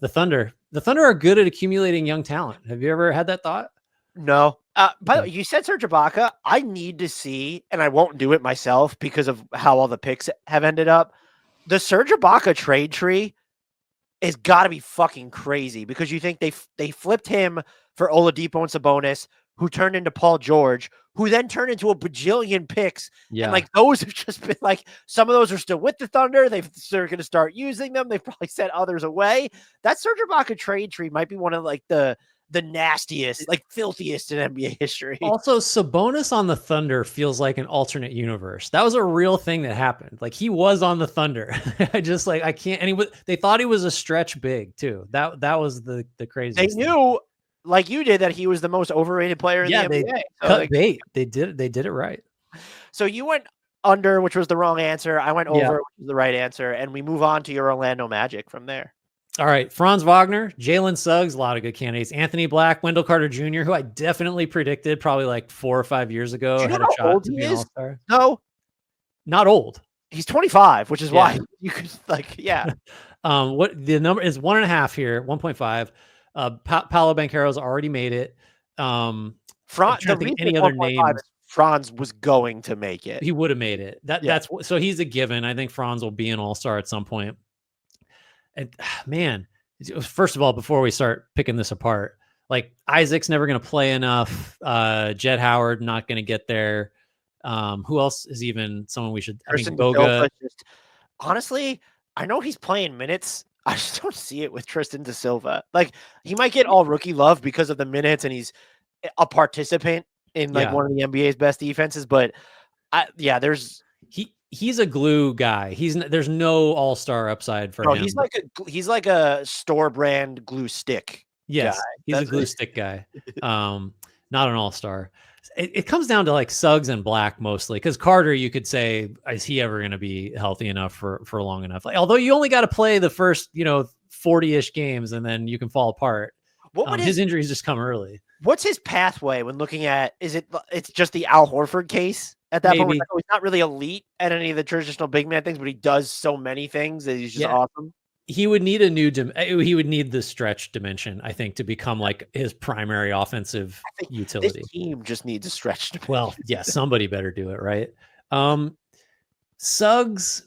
the Thunder are good at accumulating young talent. Have you ever had that thought? No. By the way, you said Serge Ibaka. I need to see, and I won't do it myself because of how all the picks have ended up. The Serge Ibaka trade tree has got to be fucking crazy because you think they flipped him for Oladipo and Sabonis, who turned into Paul George, who then turned into a bajillion picks. Yeah. And those have just been some of those are still with the Thunder. They're going to start using them. They've probably sent others away. That Serge Ibaka trade tree might be one of the the nastiest, like filthiest in NBA history. Also, Sabonis on the Thunder feels like an alternate universe. That was a real thing that happened. Like he was on the Thunder. I can't. And they thought he was a stretch big too. That was the craziest. They knew, like you did, that he was the most overrated player in the NBA. They cut bait. They did it right. So you went under, which was the wrong answer. I went over, which was the right answer, and we move on to your Orlando Magic from there. All right, Franz Wagner, Jalen Suggs, a lot of good candidates. Anthony Black, Wendell Carter Jr., who I definitely predicted probably like 4 or 5 years ago had a shot to be an all-star. No, not old. He's 25, which is why you could what the number is 1.5 here, 1.5. Paolo Banchero's already made it. Franz, any other names? Franz was going to make it. He would have made it. That's so he's a given. I think Franz will be an all-star at some point. And man, first of all, before we start picking this apart, like Isaac's never going to play enough. Jed Howard not going to get there. Who else is even someone we should? Goga. Honestly, I know he's playing minutes. I just don't see it with Tristan Da Silva. Like he might get all rookie love because of the minutes, and he's a participant in one of the NBA's best defenses. But he's a glue guy. There's no all-star upside for him. He's like a store brand glue stick. Yes, he's a glue stick guy. Not an all-star. It comes down to like Suggs and Black mostly, because Carter, you could say, is he ever going to be healthy enough for long enough? Like, although you only got to play the first 40-ish games and then you can fall apart. His injuries just come early. What's his pathway when looking at? It's just the Al Horford case at that point? He's not really elite at any of the traditional big man things, but he does so many things that he's just awesome. He would need he would need the stretch dimension, I think, to become like his primary offensive utility. This team just needs a stretch dimension. Well, yeah, somebody better do it, right? Suggs,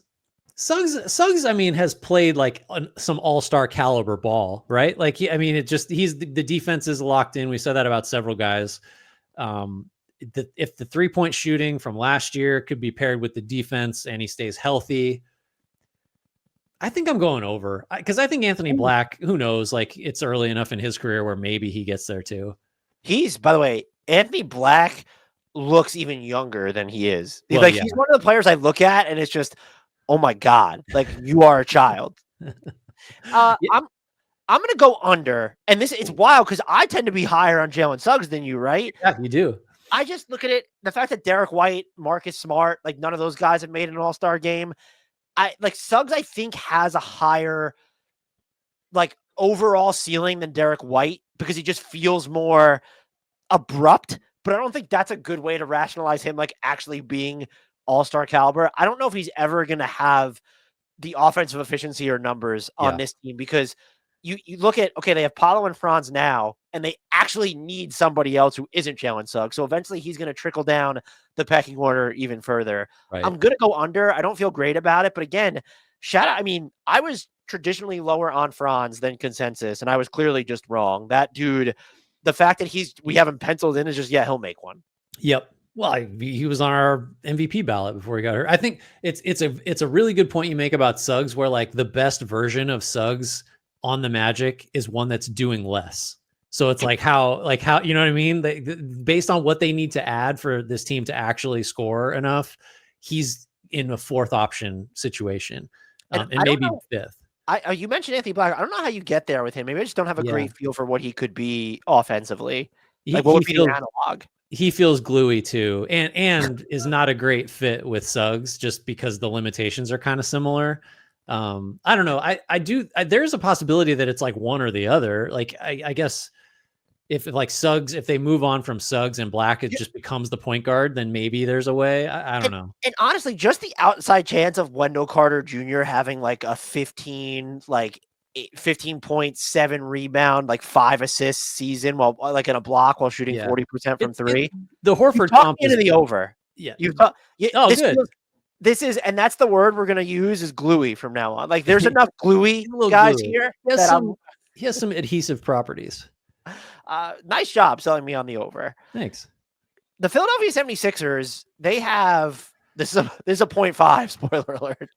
I mean, has played like some all-star caliber ball, right? Like, he's the defense is locked in. We said that about several guys. If the 3-point shooting from last year could be paired with the defense and he stays healthy, I think I'm going over, because I think Anthony Black, who knows, like it's early enough in his career where maybe he gets there too. By the way, Anthony Black looks even younger than he is. He's one of the players I look at and it's just, oh my God, like you are a child. I'm going to go under, and it's wild because I tend to be higher on Jalen Suggs than you, right? Yeah, you do. I just look at it, the fact that Derek White, Marcus Smart, like none of those guys have made an all-star game. Suggs, I think, has a higher like overall ceiling than Derek White because he just feels more abrupt, but I don't think that's a good way to rationalize him like actually being all-star caliber. I don't know if he's ever going to have the offensive efficiency or numbers on this team, because you look at, okay, they have Paolo and Franz now, and they actually need somebody else who isn't Jalen Suggs. So eventually he's going to trickle down the pecking order even further. Right. I'm going to go under. I don't feel great about it, but again, I was traditionally lower on Franz than consensus, and I was clearly just wrong. That dude, the fact that we have him penciled in is just, he'll make one. Yep. Well, he was on our MVP ballot before he got hurt. I think it's a really good point you make about Suggs, where like the best version of Suggs on the Magic is one that's doing less. So it's like how, you know what I mean? Based on what they need to add for this team to actually score enough, he's in a fourth option situation, and maybe fifth. You mentioned Anthony Black. I don't know how you get there with him. Maybe I just don't have a great feel for what he could be offensively. What would be the analog? He feels gluey too, and is not a great fit with Suggs just because the limitations are kind of similar. I don't know. There's a possibility that it's like one or the other. Like, I guess if they move on from Suggs and Black, it just becomes the point guard, then maybe there's a way. I don't know. And honestly, just the outside chance of Wendell Carter Jr. having like a 15.7 rebound, like 5 assists season while like in a block while shooting 40% from three. The Horford comp into the over. Yeah. Good. This is, and that's the word we're going to use, is gluey from now on. Like there's enough gluey guys gluey here. He has some adhesive properties. Nice job selling me on the over. Thanks. The Philadelphia 76ers, they have, this is a 0.5, spoiler alert,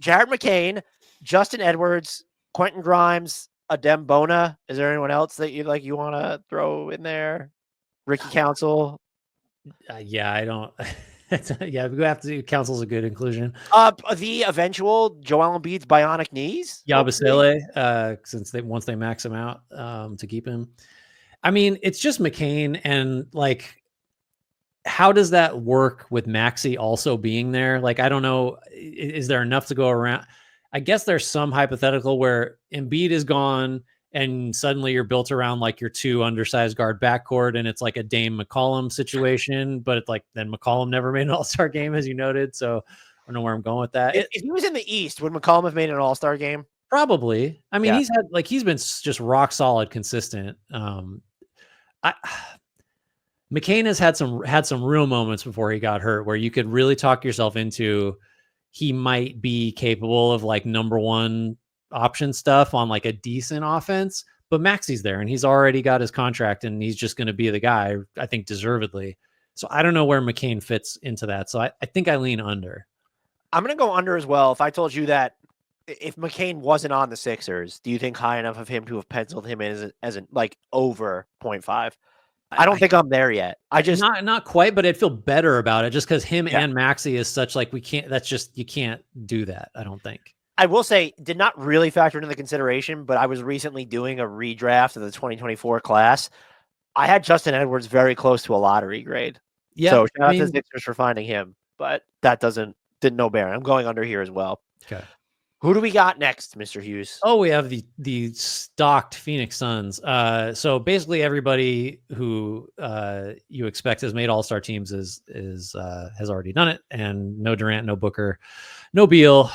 Jared McCain, Justin Edwards, Quentin Grimes, Adem Bona? Is there anyone else that you want to throw in there? Ricky Council? Yeah, I don't. Yeah, we have to do Council's a good inclusion. The eventual Joel Embiid's bionic knees? Yabusele, since once they max him out to keep him. I mean, it's just McCain, and like, how does that work with Maxey also being there? Like, I don't know. Is there enough to go around? I guess there's some hypothetical where Embiid is gone and suddenly you're built around like your two undersized guard backcourt and it's like a Dame McCollum situation, but it's like then McCollum never made an all-star game, as you noted. So I don't know where I'm going with that. If he was in the East, would McCollum have made an all-star game? Probably. I mean, Yeah. he's been just rock solid, consistent. McCain has had some real moments before he got hurt where you could really talk yourself into he might be capable of like number one option stuff on like a decent offense, but Maxey's there and he's already got his contract and he's just going to be the guy, I think, deservedly. So I don't know where McCain fits into that. So I think I lean under. I'm going to go under as well. If I told you that if McCain wasn't on the Sixers, do you think high enough of him to have penciled him in as an like over 0.5? I don't think I'm there yet. I just not quite, but I'd feel better about it just because him and Maxey is such like we can't. That's just you can't do that. I don't think. I will say did not really factor into the consideration, but I was recently doing a redraft of the 2024 class. I had Justin Edwards very close to a lottery grade. Yeah, so shout out to the Sixers for finding him, but that didn't no bearing. I'm going under here as well. Okay. Who do we got next, Mr. Hughes? Oh, we have the stocked Phoenix Suns. So basically everybody who you expect has made all-star teams has already done it, and no Durant, no Booker, no Beal.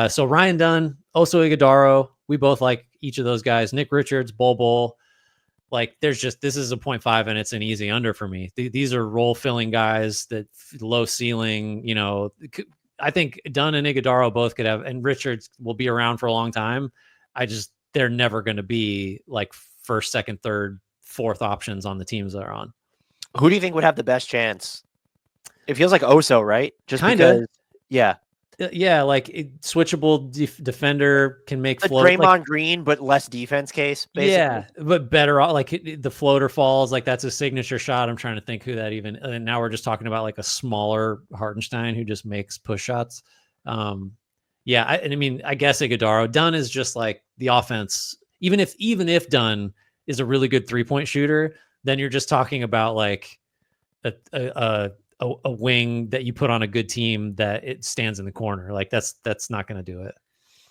So Ryan Dunn, Oso Ighodaro, we both like each of those guys. Nick Richards, Bol. Like this is a 0.5 and it's an easy under for me. These are role filling guys that low ceiling, I think Dunn and Ighodaro both could have, and Richards will be around for a long time. They're never going to be like first, second, third, fourth options on the teams they're on. Who do you think would have the best chance? It feels like Oso, right? Just Kinda. because, yeah. Yeah, like switchable defender can make the Draymond Green, but less defense case. Basically. Yeah, but better. Like the floater falls, like that's a signature shot. I'm trying to think who that even. And now we're just talking about like a smaller Hartenstein who just makes push shots. Yeah, I mean, I guess Ighodaro. Dunn is just like the offense. Even if Dunn is a really good 3-point shooter, then you're just talking about like a wing that you put on a good team that it stands in the corner. Like that's not going to do it.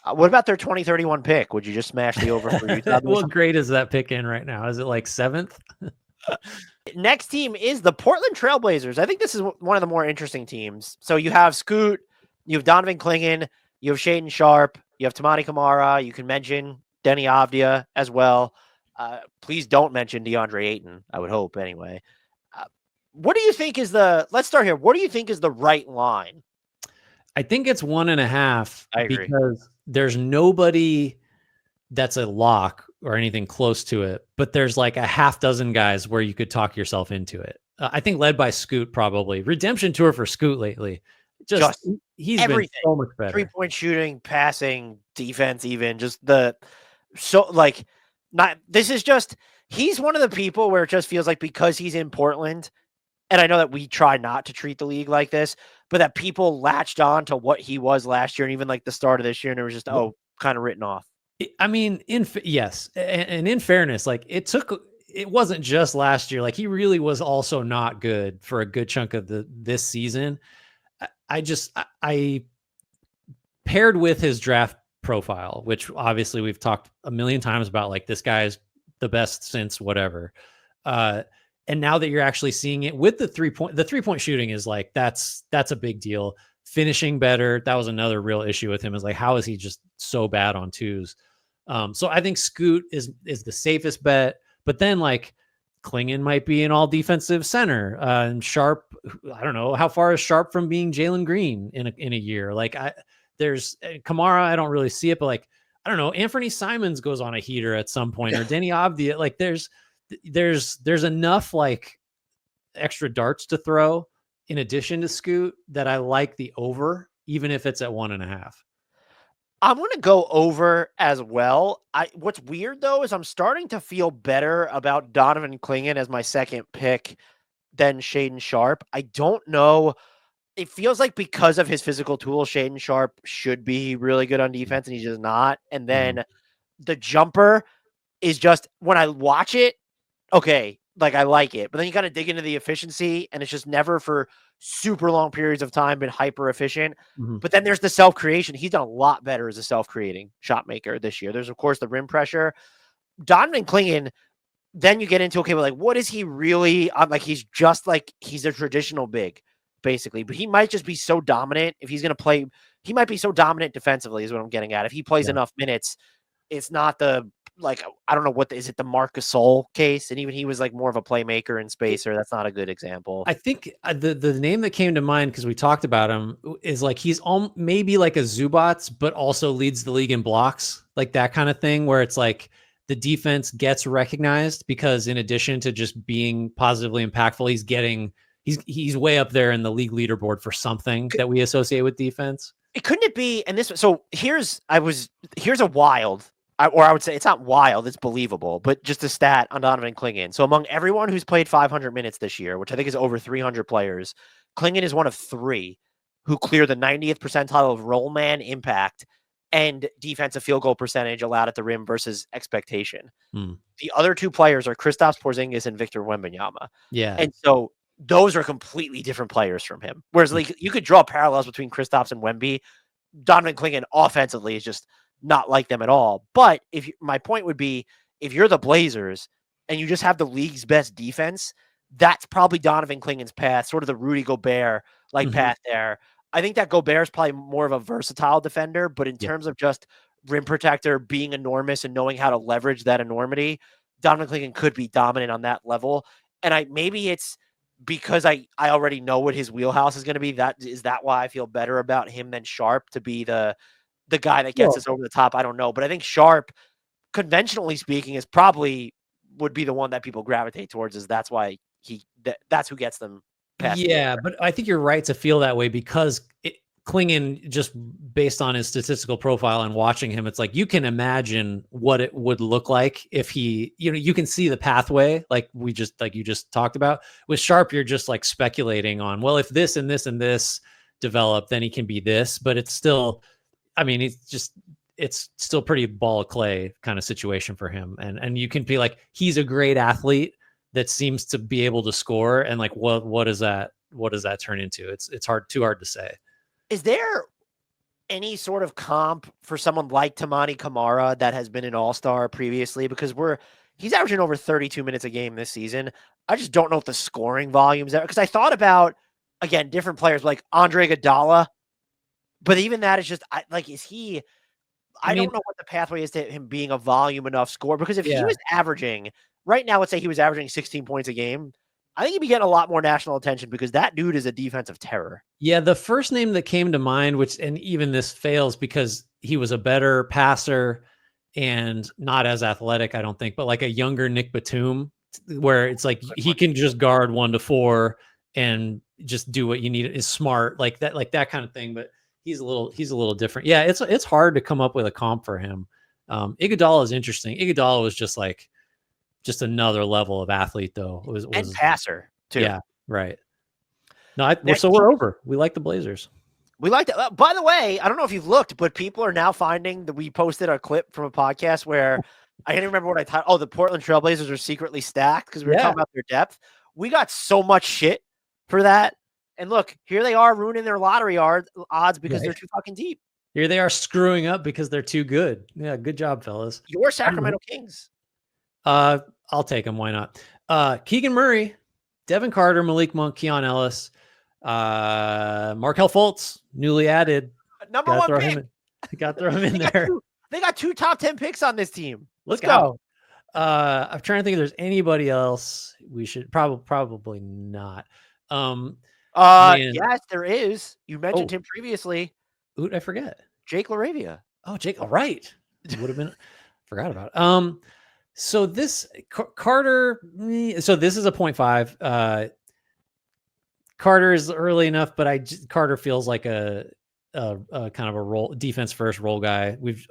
What about their 2031 pick? Would you just smash the over for Utah? What grade is that pick in right now? Is it like 7th? Next team is the Portland Trailblazers. I think this is one of the more interesting teams. So you have Scoot, you have Donovan Clingan, you have Shaedon Sharpe, you have Tamani Kamara. You can mention Denny Avdia as well. Please don't mention DeAndre Ayton, I would hope anyway. What do you think is let's start here. What do you think is the right line? I think it's 1.5. I agree. Because there's nobody that's a lock or anything close to it, but there's like a half dozen guys where you could talk yourself into it. I think led by Scoot, probably. Redemption tour for Scoot lately. Just he's everything. Been so much better. 3-point shooting, passing, defense, even he's one of the people where it just feels like because he's in Portland, and I know that we try not to treat the league like this, but that people latched on to what he was last year and even like the start of this year, and it was just, kind of written off. I mean, yes. And in fairness, like it wasn't just last year. Like he really was also not good for a good chunk of this season. I paired with his draft profile, which obviously we've talked a million times about, like this guy's the best since whatever. And now that you're actually seeing it with the 3-point shooting is like, that's a big deal. Finishing better. That was another real issue with him, is like, how is he just so bad on twos? So I think Scoot is the safest bet, but then like Clingan might be an all defensive center. And Sharpe, I don't know, how far is Sharpe from being Jalen Green in a year? Like there's Kamara, I don't really see it, but like, I don't know, Anthony Simons goes on a heater at some point, or Denny Avdia. Like there's enough like extra darts to throw in addition to Scoot that I like the over, even if it's at 1.5. I'm going to go over as well. What's weird though is I'm starting to feel better about Donovan Clingan as my second pick than Shaden Sharp. I don't know. It feels like because of his physical tools, Shaden Sharp should be really good on defense, and he's just not. And Mhm. then the jumper is just when I watch it, okay, like I like it, but then you kind of dig into the efficiency, and it's just never for super long periods of time been hyper efficient. Mhm. But then there's the self creation. He's done a lot better as a self creating shot maker this year. There's of course the rim pressure. Donovan Clingan, then you get into okay, well, like what is he really? Like he's just like he's a traditional big, basically, but he might just be so dominant if he's going to play. He might be so dominant defensively, is what I'm getting at. If he plays Yeah. enough minutes, it's not the like I don't know is it the Marc Gasol case, and even he was like more of a playmaker and spacer. That's not a good example. I think the name that came to mind because we talked about him is like he's maybe like a Zubats, but also leads the league in blocks, like that kind of thing, where it's like the defense gets recognized because in addition to just being positively impactful, he's way up there in the league leaderboard for something that we associate with defense. Couldn't it be? And this, so here's a wild, or I would say it's not wild, it's believable, but just a stat on Donovan Clingan. So among everyone who's played 500 minutes this year, which I think is over 300 players, Clingan is one of 3 who clear the 90th percentile of roll man impact and defensive field goal percentage allowed at the rim versus expectation. Hmm. The other 2 players are Kristaps Porzingis and Victor Wembanyama. Yeah. And so those are completely different players from him. Whereas like you could draw parallels between Kristaps and Wemby. Donovan Clingan offensively is just not like them at all. But my point would be, if you're the Blazers and you just have the league's best defense, that's probably Donovan Clingan's path, sort of the Rudy Gobert like path there. I think that Gobert is probably more of a versatile defender, but in terms of just rim protector, being enormous and knowing how to leverage that enormity, Donovan Clingan could be dominant on that level. And maybe it's because I already know what his wheelhouse is going to be. That why I feel better about him than Sharp to be the guy that gets us over the top. I don't know, but I think Sharp, conventionally speaking, is probably would be the one that people gravitate towards. Is that's why that's who gets them past. Yeah, but I think you're right to feel that way because Clingan, just based on his statistical profile and watching him, it's like you can imagine what it would look like if he, you can see the pathway like you just talked about. With Sharp, you're just like speculating on, well, if this and this and this develop, then he can be this. But it's still, I mean, it's still pretty ball of clay kind of situation for him. And you can be like, he's a great athlete that seems to be able to score. And like, what does that turn into? It's too hard to say. Is there any sort of comp for someone like Tamani Kamara that has been an all-star previously? Because he's averaging over 32 minutes a game this season. I just don't know if the scoring volumes there, because I thought about, again, different players like Andre Iguodala, but even that is just is he? I don't know what the pathway is to him being a volume enough score, because if he was averaging right now, let's say he was averaging 16 points a game, I think he'd be getting a lot more national attention because that dude is a defensive terror. Yeah, the first name that came to mind, and even this fails because he was a better passer and not as athletic, I don't think, but like a younger Nick Batum, where it's like he can just guard 1 to 4 and just do what you need, is smart, like that kind of thing. But he's a little different. Yeah, it's hard to come up with a comp for him. Iguodala is interesting. Iguodala was just another level of athlete, though. And passer too. Yeah, right. No, we're over. We like the Blazers. We like that. By the way, I don't know if you've looked, but people are now finding that we posted a clip from a podcast where I can't remember what I thought. Oh, the Portland Trailblazers are secretly stacked because we were talking about their depth. We got so much shit for that. And look, here they are ruining their lottery odds because they're too fucking deep. Here they are screwing up because they're too good. Yeah, good job, fellas. Your Sacramento Kings. I'll take them. Why not? Keegan Murray, Devin Carter, Malik Monk, Keon Ellis, Markelle Fultz, newly added. Number 1 pick. Got to throw him in there. They got 2 top 10 picks on this team. Let's go. I'm trying to think if there's anybody else we should probably not. Yes, there is. You mentioned him previously. Who did I forget? Jake LaRavia. Oh, Jake. All right. Would have been forgot about it. So this Carter, so this is a 0.5. Carter is early enough, but Carter feels like a kind of a role defense first role guy. We've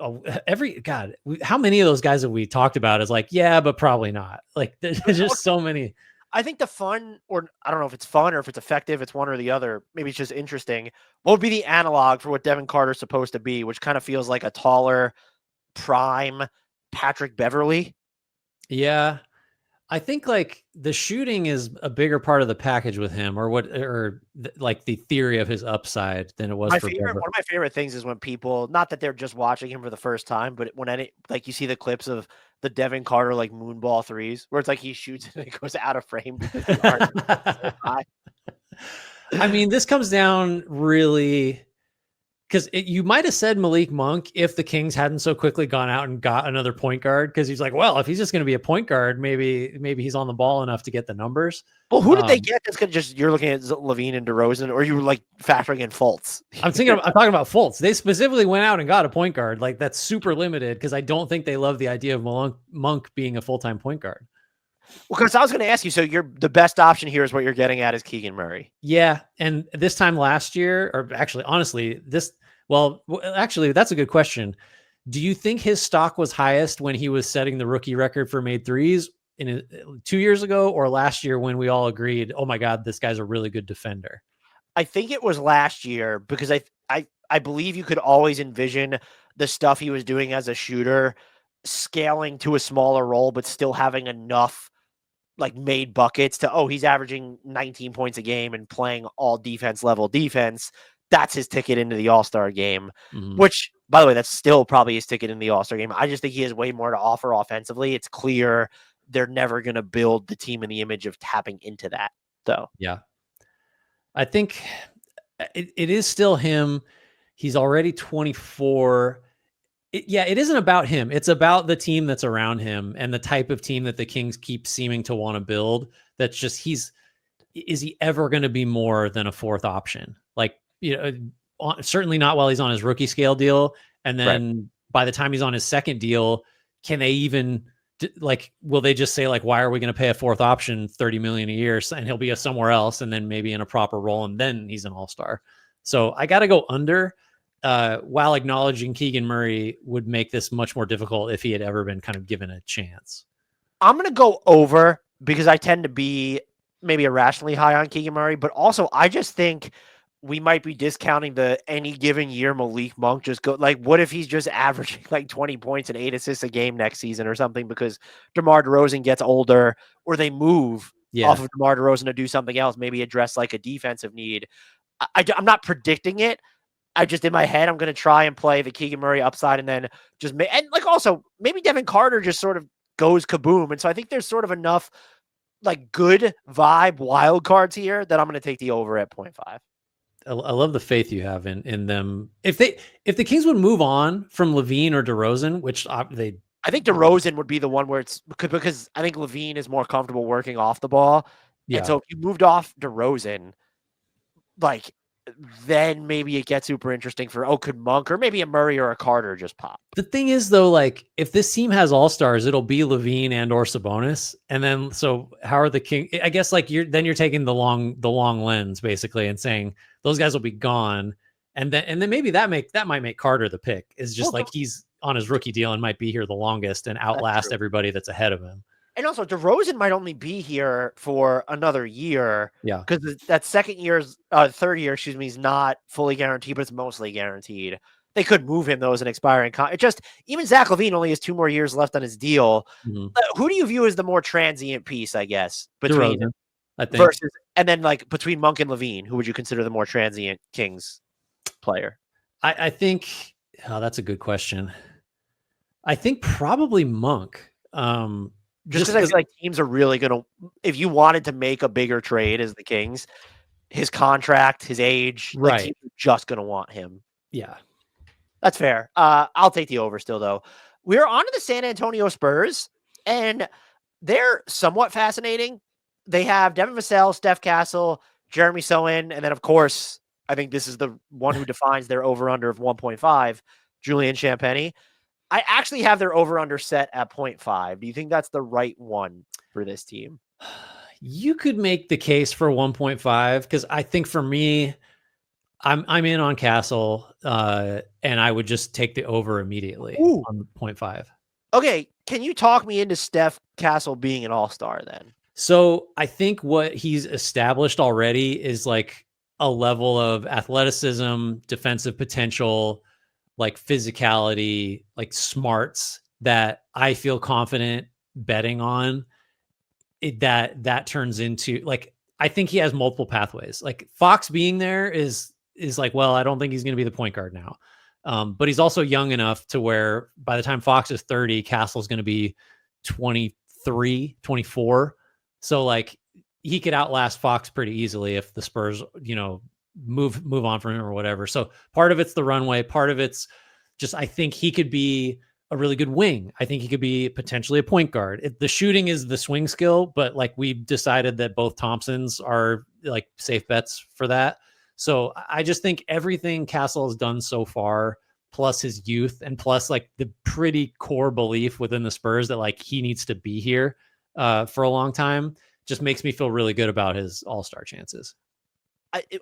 how many of those guys have we talked about is like, yeah, but probably not. Like there's just so many. I think the fun, or I don't know if it's fun or if it's effective, it's one or the other. Maybe it's just interesting. What would be the analog for what Devin Carter's supposed to be, which kind of feels like a taller, prime Patrick Beverly? Yeah. I think like the shooting is a bigger part of the package with him, or like the theory of his upside than it was for Beverly. One of my favorite things is when people, not that they're just watching him for the first time, but when like you see the clips of the Devin Carter like moonball threes, where it's like he shoots and it goes out of frame because the arc is so high. I mean, this comes down really because you might have said Malik Monk if the Kings hadn't so quickly gone out and got another point guard, because he's like, well, if he's just going to be a point guard, maybe he's on the ball enough to get the numbers. Well, who did they get? That's gonna just, you're looking at Levine and DeRozan, or you were like factoring in Fultz? I'm talking about Fultz. They specifically went out and got a point guard. Like that's super limited because I don't think they love the idea of Monk being a full-time point guard. Well, because I was going to ask you, so the best option here is what you're getting at is Keegan Murray. Yeah, and this time last year, or actually, honestly, actually, that's a good question. Do you think his stock was highest when he was setting the rookie record for made threes 2 years ago, or last year when we all agreed, oh my God, this guy's a really good defender? I think it was last year, because I believe you could always envision the stuff he was doing as a shooter scaling to a smaller role, but still having enough like made buckets to, he's averaging 19 points a game and playing all defense level defense. That's his ticket into the All-Star game, which, by the way, that's still probably his ticket in the All-Star game. I just think he has way more to offer offensively. It's clear they're never going to build the team in the image of tapping into that, though. Yeah. I think it is still him. He's already 24. It isn't about him. It's about the team that's around him and the type of team that the Kings keep seeming to want to build. That's just, is he ever going to be more than a fourth option? Like, certainly not while he's on his rookie scale deal. And then by the time he's on his second deal, can they even will they just say like, why are we going to pay a fourth option $30 million a year and he'll be somewhere else and then maybe in a proper role and then he's an all-star. So I got to go under. While acknowledging Keegan Murray would make this much more difficult if he had ever been kind of given a chance. I'm going to go over because I tend to be maybe irrationally high on Keegan Murray, but also I just think we might be discounting the any given year Malik Monk just go like, what if he's just averaging like 20 points and 8 assists a game next season or something because DeMar DeRozan gets older or they move off of DeMar DeRozan to do something else, maybe address like a defensive need. I'm not predicting it. I just, in my head, I'm going to try and play the Keegan Murray upside and then and like also maybe Devin Carter just sort of goes kaboom. And so I think there's sort of enough like good vibe wild cards here that I'm going to take the over at 0.5. I love the faith you have in them. If the Kings would move on from Levine or DeRozan, which I think DeRozan would be the one where it's because I think Levine is more comfortable working off the ball. Yeah. And so if you moved off DeRozan, like, then maybe it gets super interesting for, could Monk or maybe a Murray or a Carter just pop? The thing is, though, like, if this team has all-stars, it'll be Levine and or Sabonis. And then, so how are the Kings? I guess, like, you're taking the long lens, basically, and saying those guys will be gone. And then maybe that might make Carter the pick, is just like he's on his rookie deal and might be here the longest and outlast everybody that's ahead of him. And also, DeRozan might only be here for another year. Yeah. Because that third year, is not fully guaranteed, but it's mostly guaranteed. They could move him, though, as an expiring contract. Even Zach LaVine only has 2 more years left on his deal. Mm-hmm. Who do you view as the more transient piece, I guess, between DeRozan, I think. versus, and then like between Monk and LaVine, who would you consider the more transient Kings player? I think, that's a good question. I think probably Monk. Just because I feel like teams are really going to, if you wanted to make a bigger trade as the Kings, his contract, his age, right, teams are just going to want him. Yeah. That's fair. I'll take the over still, though. We're on to the San Antonio Spurs, and they're somewhat fascinating. They have Devin Vassell, Steph Castle, Jeremy Sohan, and then, of course, I think this is the one who defines their over-under of 1.5, Julian Champagnie. I actually have their over-under set at 0.5. Do you think that's the right one for this team? You could make the case for 1.5 because I think for me, I'm in on Castle, and I would just take the over immediately Ooh. on 0.5. Okay, can you talk me into Steph Castle being an all-star then? So I think what he's established already is like a level of athleticism, defensive potential, like physicality, like smarts that I feel confident betting on. That turns into like I think he has multiple pathways. Like Fox being there is like, well, I don't think he's going to be the point guard now. But he's also young enough to where by the time Fox is 30, Castle's going to be 23, 24. So like he could outlast Fox pretty easily if the Spurs, move on from him or whatever. So part of it's the runway, part of it's just I think he could be a really good wing. I think he could be potentially a point guard. The shooting is the swing skill, but like we've decided that both Thompsons are like safe bets for that. So I just think everything Castle has done so far, plus his youth and plus like the pretty core belief within the Spurs that like he needs to be here for a long time, just makes me feel really good about his all-star chances.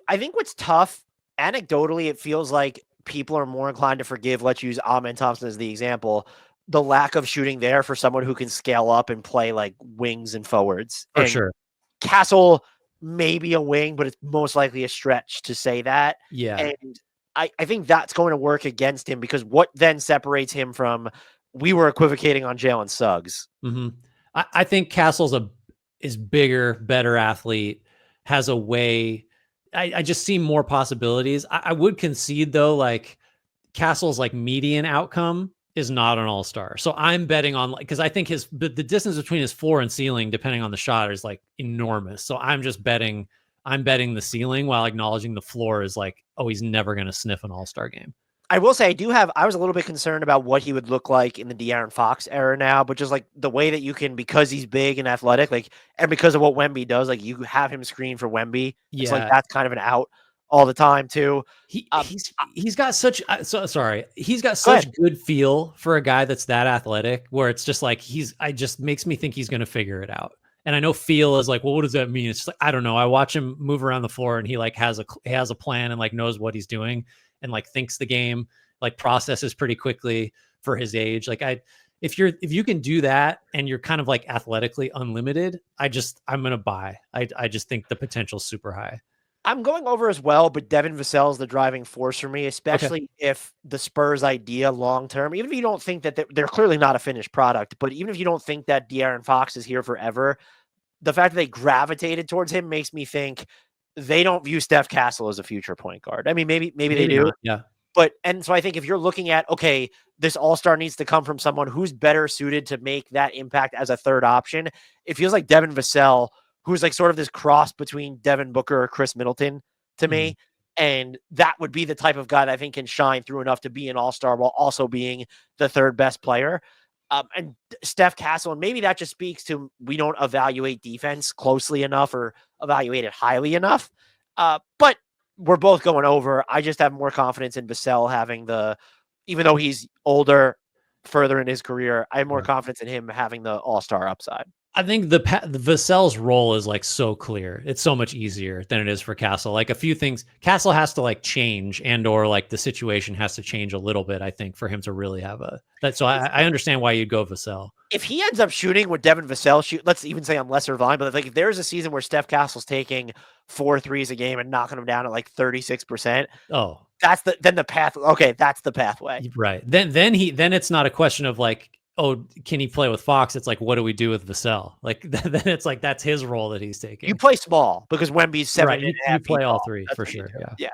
I think what's tough, anecdotally, it feels like people are more inclined to forgive. Let's use Amen Thompson as the example. The lack of shooting there for someone who can scale up and play like wings and forwards. For And sure. Castle may be a wing, but it's most likely a stretch to say that. Yeah. And I think that's going to work against him because what then separates him from we were equivocating on Jalen Suggs. Mm-hmm. I think Castle's is bigger, better athlete, has a way. I just see more possibilities. I would concede though, like Castle's like median outcome is not an all-star. So I'm betting on like because I think the distance between his floor and ceiling, depending on the shot, is like enormous. So I'm betting the ceiling while acknowledging the floor is like, oh, he's never gonna sniff an all-star game. I will say I was a little bit concerned about what he would look like in the De'Aaron Fox era now, but just like the way that you can, because he's big and athletic, like, and because of what Wemby does, like you have him screen for Wemby. It's like, that's kind of an out all the time too. He's got such, he's got Go such ahead. good feel for a guy that's that athletic where it's just like, I just makes me think he's going to figure it out. And I know feel is like, well, what does that mean? It's just like, I don't know. I watch him move around the floor and he like has a plan and like knows what he's doing and like thinks the game, like processes pretty quickly for his age. Like if you can do that and you're kind of like athletically unlimited, I'm going to buy. I just think the potential's super high. I'm going over as well, but Devin Vassell is the driving force for me, especially if the Spurs idea long term, even if you don't think that they're clearly not a finished product, but even if you don't think that De'Aaron Fox is here forever, the fact that they gravitated towards him makes me think they don't view Steph Castle as a future point guard. I mean, maybe they do. Not, yeah. And so I think if you're looking at, okay, this all-star needs to come from someone who's better suited to make that impact as a third option, it feels like Devin Vassell, who's like sort of this cross between Devin Booker or Chris Middleton to me. And that would be the type of guy that I think can shine through enough to be an all-star while also being the third best player. And Steph Castle, and maybe that just speaks to we don't evaluate defense closely enough or evaluate it highly enough. But we're both going over. I just have more confidence in Vassell having even though he's older, further in his career, I have more confidence in him having the all-star upside. I think the Vassell's role is like so clear. It's so much easier than it is for Castle. Like a few things, Castle has to like change or like the situation has to change a little bit, I think, for him to really have that. So I understand why you'd go Vassell. If he ends up shooting what Devin Vassell let's even say on lesser volume, but like if there's a season where Steph Castle's taking 4 threes a game and knocking them down at like 36%, that's the path. Okay, that's the pathway. Right. Then it's not a question of like, oh, can he play with Fox? It's like, what do we do with Vassell? Like then it's like that's his role that he's taking. You play small because Wemby's 7 right. and a half. You play all three for sure. Yeah.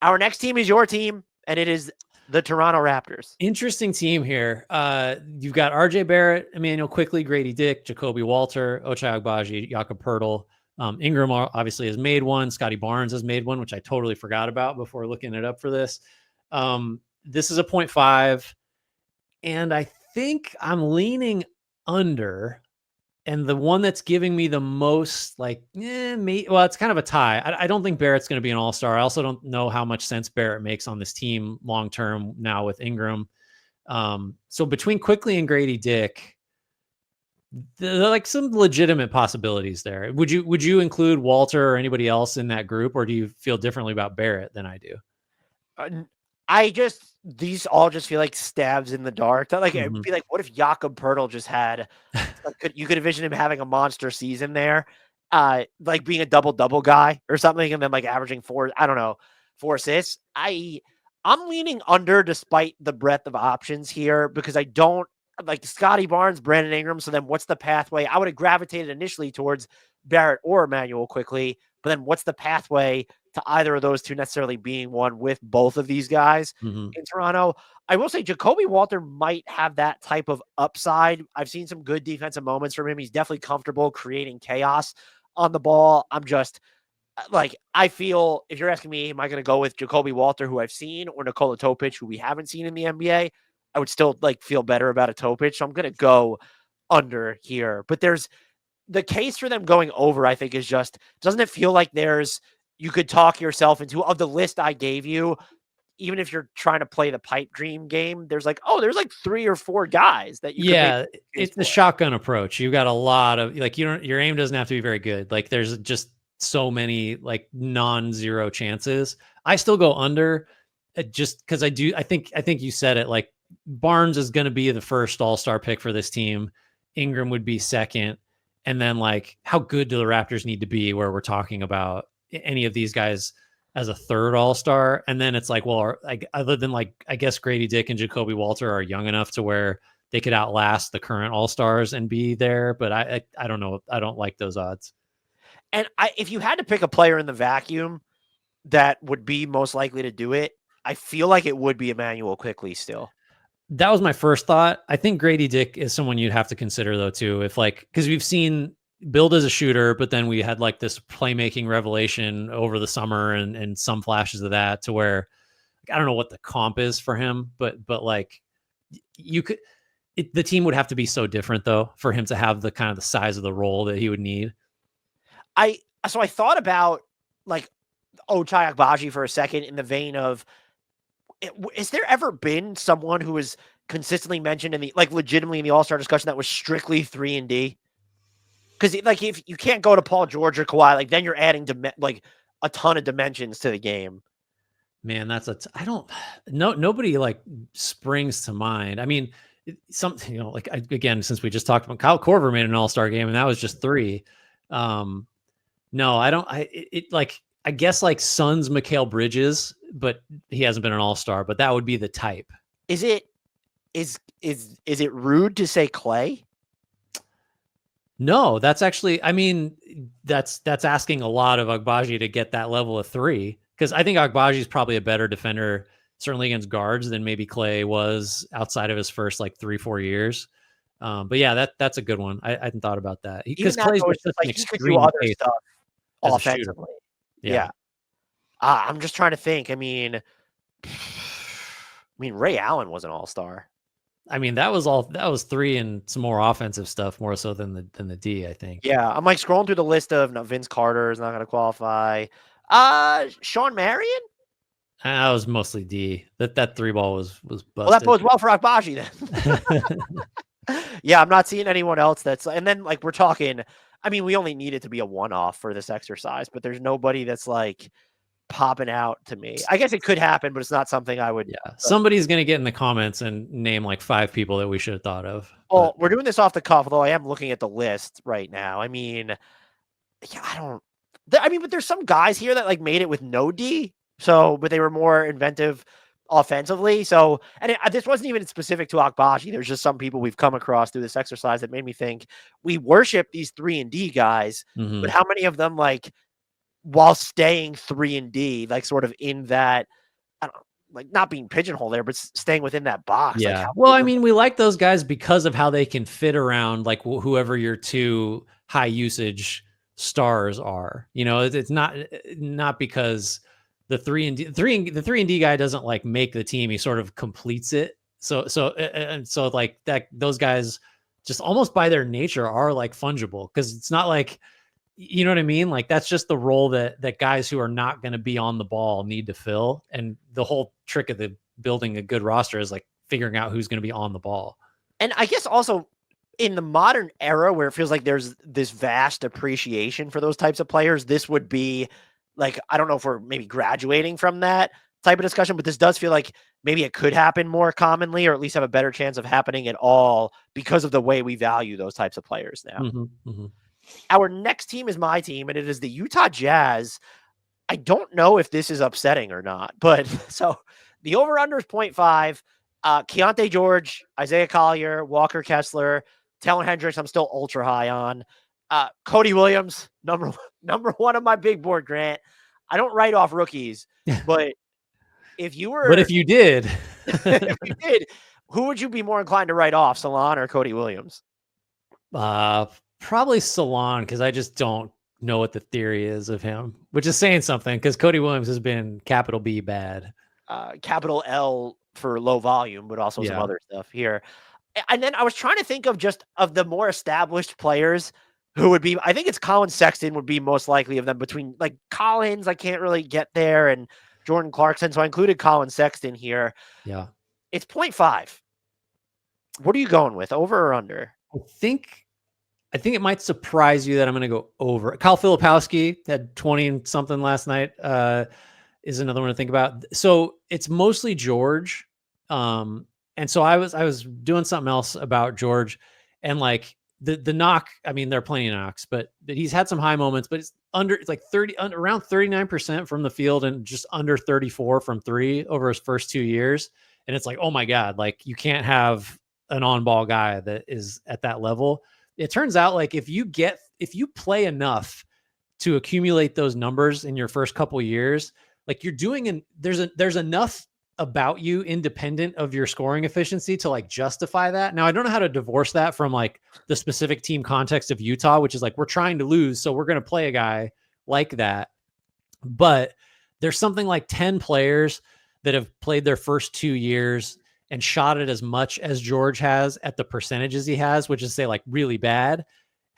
Our next team is your team, and it is the Toronto Raptors. Interesting team here. You've got RJ Barrett, Emmanuel Quickley, Grady Dick, Jacoby Walter, Ochai Agbaji, Jakob Poeltl. Ingram obviously has made one. Scotty Barnes has made one, which I totally forgot about before looking it up for this. This is a 0.5, and I think I'm leaning under. And the one that's giving me the most, like, it's kind of a tie. I don't think Barrett's going to be an all-star. I also don't know how much sense Barrett makes on this team long-term now with Ingram. So between Quickley and Grady Dick, There are like some legitimate possibilities there. Would you include Walter or anybody else in that group, or do you feel differently about Barrett than I do? I just these all just feel like stabs in the dark. That like it'd Mhm. be like, what if Jakob Pertl just had like you could envision him having a monster season there, like being a double guy or something, and then like averaging I don't know, 4 assists. I'm leaning under despite the breadth of options here because I don't like Scotty Barnes, Brandon Ingram. So then what's the pathway? I would have gravitated initially towards Barrett or Emmanuel quickly, but then what's the pathway to either of those two necessarily being one with both of these guys Mhm. in Toronto? I will say Jacoby Walter might have that type of upside. I've seen some good defensive moments from him. He's definitely comfortable creating chaos on the ball. I'm just like, I feel if you're asking me, am I going to go with Jacoby Walter, who I've seen, or Nikola Topic, who we haven't seen in the NBA? I would still like feel better about a Topic. So I'm going to go under here. But there's the case for them going over, I think, is just doesn't it feel like you could talk yourself into of the list I gave you, even if you're trying to play the pipe dream game, there's like, oh, there's like 3 or 4 guys that you could make Yeah, a case it's the for. shotgun approach. You got a lot of like your aim doesn't have to be very good. Like there's just so many like non-zero chances. I still go under just because I think you said it, like Barnes is going to be the first all-star pick for this team. Ingram would be second. And then like how good do the Raptors need to be where we're talking about any of these guys as a third all-star? And then it's like, well, like other than like I guess Grady Dick and Jacoby Walter are young enough to where they could outlast the current all-stars and be there, but I don't know. I don't like those odds. And if you had to pick a player in the vacuum that would be most likely to do it, I feel like it would be Emmanuel quickly still. That was my first thought. I think Grady Dick is someone you'd have to consider though too. If like because we've seen build as a shooter, but then we had like this playmaking revelation over the summer and some flashes of that to where I don't know what the comp is for him, but like you could the team would have to be so different though for him to have the kind of the size of the role that he would need. So I thought about like Ochai Agbaji for a second in the vein of, is there ever been someone who was consistently mentioned in the like legitimately in the All-Star discussion that was strictly 3-and-D? Because like if you can't go to Paul George or Kawhi, like then you're adding like a ton of dimensions to the game. Man, that's I don't no nobody like springs to mind. I mean, something like again, since we just talked about Kyle Korver made an All-Star game and that was just 3. No, I don't. Like I guess like Suns Mikal Bridges, but he hasn't been an All-Star. But that would be the type. Is it is it rude to say Clay? No, that's actually. I mean, that's asking a lot of Agbaji to get that level of 3 because I think Agbaji is probably a better defender, certainly against guards, than maybe Clay was outside of his first like 3-4 years. But yeah, that's a good one. I hadn't thought about that because Clay's Goes, such an like he could do extreme other pace stuff as a shooter. offensively. Yeah. Yeah. I'm just trying to think. I mean, Ray Allen was an all-star. I mean, that was 3 and some more offensive stuff, more so than the D, I think. Yeah, I'm like scrolling through the list of Vince Carter is not going to qualify. Sean Marion? That was mostly D. That 3 ball was busted. Well, that bodes well for Agbaji then. Yeah, I'm not seeing anyone else that's, and then like we're talking, I mean, we only need it to be a one-off for this exercise, but there's nobody that's like popping out to me. I guess it could happen, but it's not something I would. Yeah, somebody's gonna get in the comments and name like 5 people that we should have thought of. Well, we're doing this off the cuff, although I am looking at the list right now. I mean, yeah, but there's some guys here that like made it with no D. So, but they were more inventive offensively. So, and this wasn't even specific to Agbaji. There's just some people we've come across through this exercise that made me think we worship these 3-and-D guys, Mhm. but how many of them like while staying 3-and-D, like sort of in that, I don't know, like not being pigeonholed there, but staying within that box. Yeah. Like Well, I mean, we like those guys because of how they can fit around like whoever your 2 high usage stars are. You know, it's not because the 3-and-D guy doesn't like make the team. He sort of completes it. So like that, those guys just almost by their nature are like fungible because it's not like, you know what I mean? Like that's just the role that guys who are not going to be on the ball need to fill. And the whole trick of building a good roster is like figuring out who's going to be on the ball. And I guess also in the modern era where it feels like there's this vast appreciation for those types of players, this would be like, I don't know if we're maybe graduating from that type of discussion, but this does feel like maybe it could happen more commonly, or at least have a better chance of happening at all because of the way we value those types of players now. Our next team is my team, and it is the Utah Jazz. I don't know if this is upsetting or not, but so the over-under is 0.5. Keontae George, Isaiah Collier, Walker Kessler, Taylor Hendricks, I'm still ultra high on. Cody Williams, number one on my big board, Grant. I don't write off rookies, but if you were... But if you did... if you did, who would you be more inclined to write off, Salon or Cody Williams? Probably Salon, because I just don't know what the theory is of him, which is saying something, because Cody Williams has been capital B bad. Capital L for low volume, but also some other stuff here. And then I was trying to think of just of the more established players who would be, I think it's Colin Sexton would be most likely of them, between like Collins, I can't really get there, and Jordan Clarkson. So I included Colin Sexton here. Yeah. It's 0.5. What are you going with, over or under? I think it might surprise you that I'm going to go over. Kyle Filipowski had 20 and something last night. Is another one to think about. So it's mostly George. And so I was doing something else about George, and like the knock, I mean, there are plenty of knocks, but he's had some high moments, but it's like around 39% from the field and just under 34 from three over his first 2 years. And it's like, oh my God, like you can't have an on-ball guy that is at that level. It turns out like if you play enough to accumulate those numbers in your first couple of years, like you're doing, there's enough about you independent of your scoring efficiency to like justify that. Now, I don't know how to divorce that from like the specific team context of Utah, which is like, we're trying to lose, so we're going to play a guy like that. But there's something like 10 players that have played their first 2 years and shot it as much as George has at the percentages he has, which is say like really bad.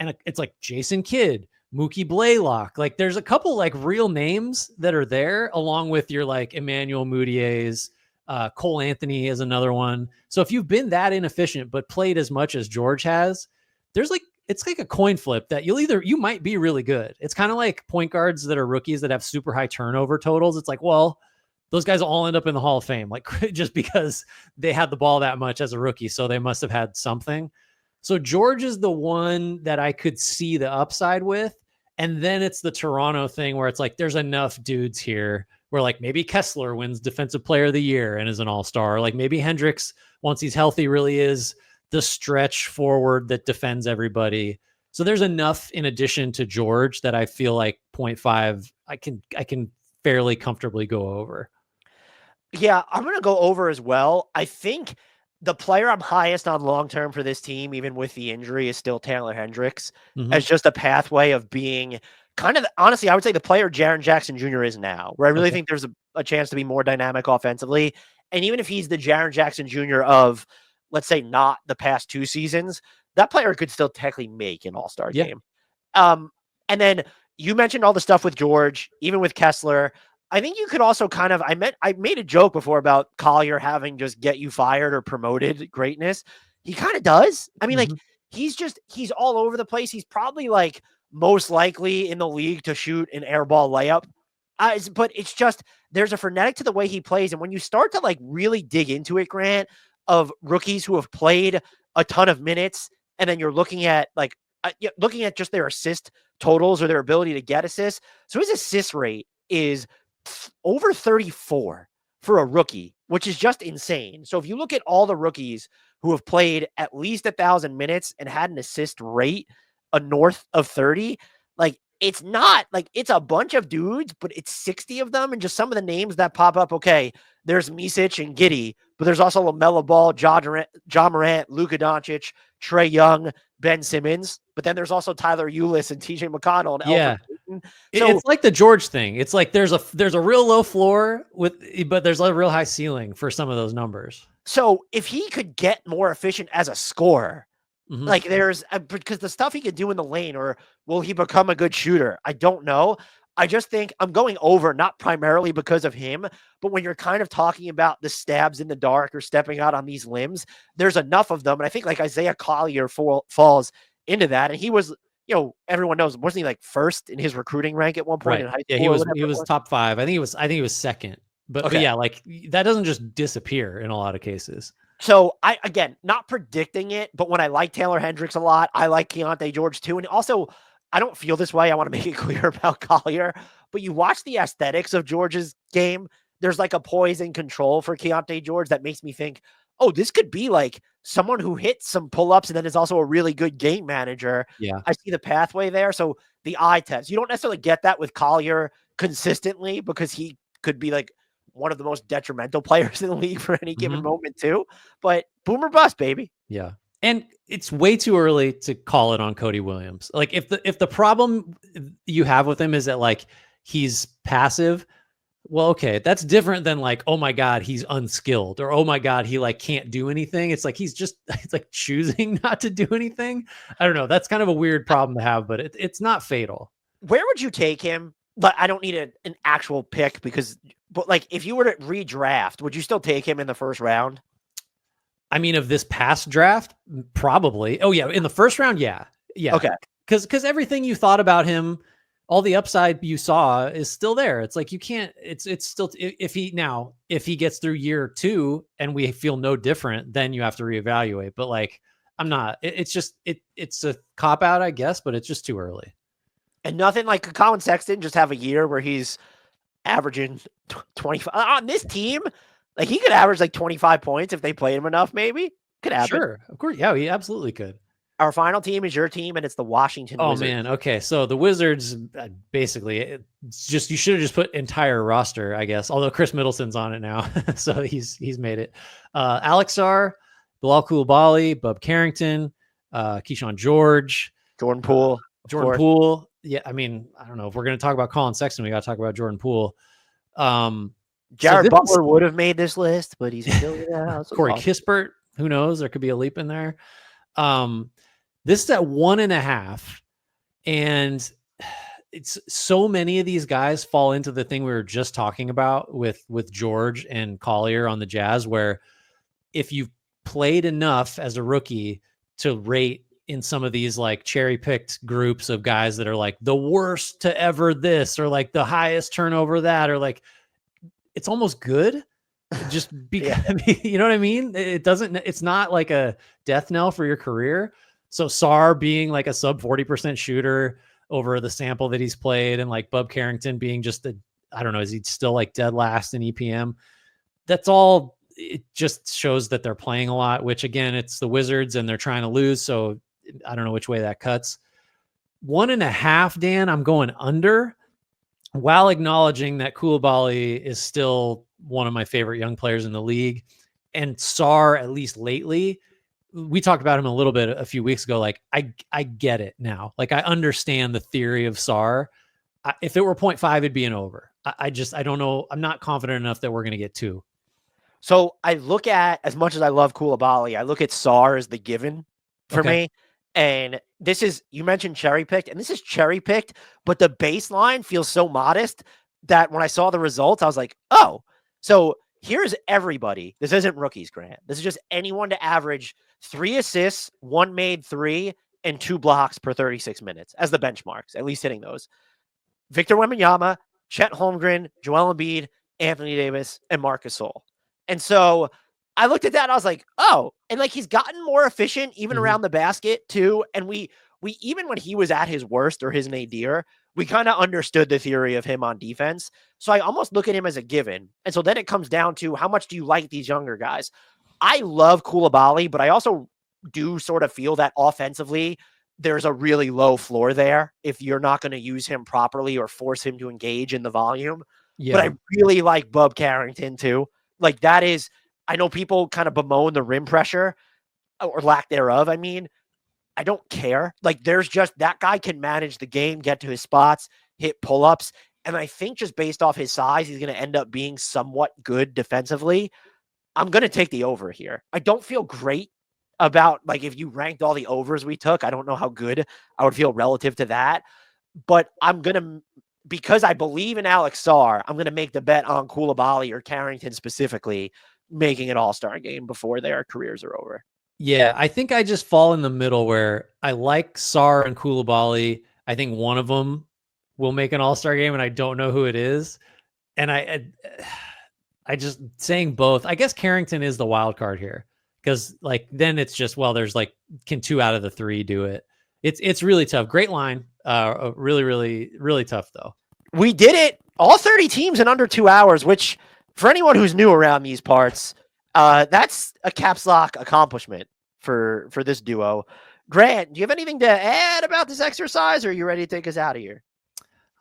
And it's like Jason Kidd, Mookie Blaylock. Like there's a couple like real names that are there, along with your like Emmanuel Moutier's, Cole Anthony is another one. So if you've been that inefficient, but played as much as George has, it's like a coin flip that you might be really good. It's kind of like point guards that are rookies that have super high turnover totals. It's like, well, those guys all end up in the Hall of Fame, like just because they had the ball that much as a rookie. So they must have had something. So George is the one that I could see the upside with. And then it's the Toronto thing where it's like, there's enough dudes here where like maybe Kessler wins Defensive Player of the Year and is an all-star. Like maybe Hendricks, once he's healthy, really is the stretch forward that defends everybody. So there's enough in addition to George that I feel like 0.5, I can fairly comfortably go over. Yeah, I'm going to go over as well. I think the player I'm highest on long-term for this team, even with the injury, is still Taylor Hendricks, as just a pathway of being kind of, honestly, I would say the player Jaren Jackson Jr. is now, where I really think there's a chance to be more dynamic offensively. And even if he's the Jaren Jackson Jr. of, let's say, not the past 2 seasons, that player could still technically make an all-star game. And then you mentioned all the stuff with George, even with Kessler. I think you could also kind of, I made a joke before about Collier having just get you fired or promoted greatness. He kind of does. I mean, like he's all over the place. He's probably like most likely in the league to shoot an air ball layup. But it's just, there's a frenetic to the way he plays. And when you start to like really dig into it, Grant, of rookies who have played a ton of minutes, and then you're looking at like, looking at just their assist totals or their ability to get assists. So his assist rate is over 34 for a rookie, which is just insane. So if you look at all the rookies who have played at least 1,000 minutes and had an assist rate north of 30, like it's not like it's a bunch of dudes, but it's 60 of them. And just some of the names that pop up. Okay, there's Micic and Giddey, but there's also LaMelo Ball, Ja Morant, Luka Doncic, Trae Young, Ben Simmons. But then there's also Tyler Ulis and TJ McConnell and Elfrid Payton. So it's like the George thing. It's like there's a real low floor but there's a real high ceiling for some of those numbers. So if he could get more efficient as a scorer, like there's because the stuff he could do in the lane, or will he become a good shooter? I don't know. I just think I'm going over, not primarily because of him, but when you're kind of talking about the stabs in the dark or stepping out on these limbs, there's enough of them. And I think like Isaiah Collier falls into that. And he was, everyone knows, wasn't he like first in his recruiting rank at one point Right. in high Yeah, school? he was top 5. I think he was second. But yeah, like that doesn't just disappear in a lot of cases. So again, not predicting it, but when I like Taylor Hendricks a lot, I like Keontae George too. And also, I don't feel this way. I want to make it clear about Collier, but you watch the aesthetics of George's game. There's like a poise and control for Keontae George that makes me think, oh, this could be like someone who hits some pull-ups and then is also a really good game manager. Yeah. I see the pathway there. So the eye test, you don't necessarily get that with Collier consistently because he could be like one of the most detrimental players in the league for any given moment too. But boomer bust, baby. Yeah. And it's way too early to call it on Cody Williams. Like if the problem you have with him is that like he's passive, well, okay, that's different than like, oh my God, he's unskilled, or oh my God, he like can't do anything. It's like it's like choosing not to do anything. I don't know. That's kind of a weird problem to have, but it's not fatal. Where would you take him? But I don't need an actual pick but like if you were to redraft, would you still take him in the first round? I mean, of this past draft, probably. Oh yeah, in the first round, yeah. Okay. Because everything you thought about him, all the upside you saw is still there. It's like you can't. It's still if he gets through year 2 and we feel no different, then you have to reevaluate. But like I'm not. It's just it's a cop out, I guess, but it's just too early. And nothing like Colin Sexton just have a year where he's averaging 25 on this team. Like he could average like 25 points if they played him enough, maybe. Could happen. Sure. Of course. Yeah, he absolutely could. Our final team is your team, and it's the Washington Wizards. Man. Okay. So the Wizards, basically, it's just you should have just put entire roster, I guess. Although Chris Middleton's on it now, so he's made it. Alex Sarr, Bilal Coulibaly, Bub Carrington, Keyshawn George, Jordan Poole. Jordan Poole. Yeah, I mean, I don't know if we're going to talk about Colin Sexton. We got to talk about Jordan Poole. Jared Butler would have made this list, but he's still out. Corey Kispert, who knows? There could be a leap in there. This is at 1.5, and it's so many of these guys fall into the thing we were just talking about with George and Collier on the Jazz, where if you've played enough as a rookie to rate in some of these like cherry picked groups of guys that are like the worst to ever this, or like the highest turnover that, or like, it's almost good just because, you know what I mean? It's not like a death knell for your career. So Sarr being like a sub 40% shooter over the sample that he's played, and like Bub Carrington being just I don't know, is he still like dead last in EPM? That's all. It just shows that they're playing a lot, which again, it's the Wizards and they're trying to lose. So I don't know which way that cuts. 1.5, Dan, I'm going under, while acknowledging that Coulibaly is still one of my favorite young players in the league. And Sarr, at least lately, we talked about him a little bit a few weeks ago. Like I get it now. Like I understand the theory of Sarr. If it were 0.5, it'd be an over. I don't know. I'm not confident enough that we're going to get 2. So I look at, as much as I love Coulibaly, I look at Sarr as the given for me. And this is, you mentioned cherry picked, and this is cherry picked, but the baseline feels so modest that when I saw the results, I was like, oh, so here's everybody. This isn't rookies, Grant. This is just anyone to average 3 assists, 1 made 3, and 2 blocks per 36 minutes as the benchmarks, at least hitting those. Victor Wembanyama, Chet Holmgren, Joel Embiid, Anthony Davis, and Marc Gasol. And so I looked at that and I was like, oh, and like he's gotten more efficient even around the basket too. And we even when he was at his worst or his nadir, we kind of understood the theory of him on defense. So I almost look at him as a given. And so then it comes down to how much do you like these younger guys? I love Coulibaly, but I also do sort of feel that offensively there's a really low floor there if you're not going to use him properly or force him to engage in the volume. Yeah. But I really like Bub Carrington too. Like that is, I know people kind of bemoan the rim pressure or lack thereof. I mean, I don't care. Like there's just, that guy can manage the game, get to his spots, hit pull-ups. And I think just based off his size, he's going to end up being somewhat good defensively. I'm going to take the over here. I don't feel great about, like, if you ranked all the overs we took, I don't know how good I would feel relative to that, but I'm going to because I believe in Alex Sarr, I'm going to make the bet on Coulibaly or Carrington specifically making an all-star game before their careers are over. Yeah, I think I just fall in the middle where I like Sarr and Coulibaly. I think one of them will make an all-star game, and I don't know who it is. And I just saying both. I guess Carrington is the wild card here because like then it's just there's like can 2 out of the 3 do it? It's really tough. Great line. Really, really, really tough though. We did it. All 30 teams in under 2 hours, which for anyone who's new around these parts, that's a caps lock accomplishment for this duo. Grant, do you have anything to add about this exercise, or are you ready to take us out of here?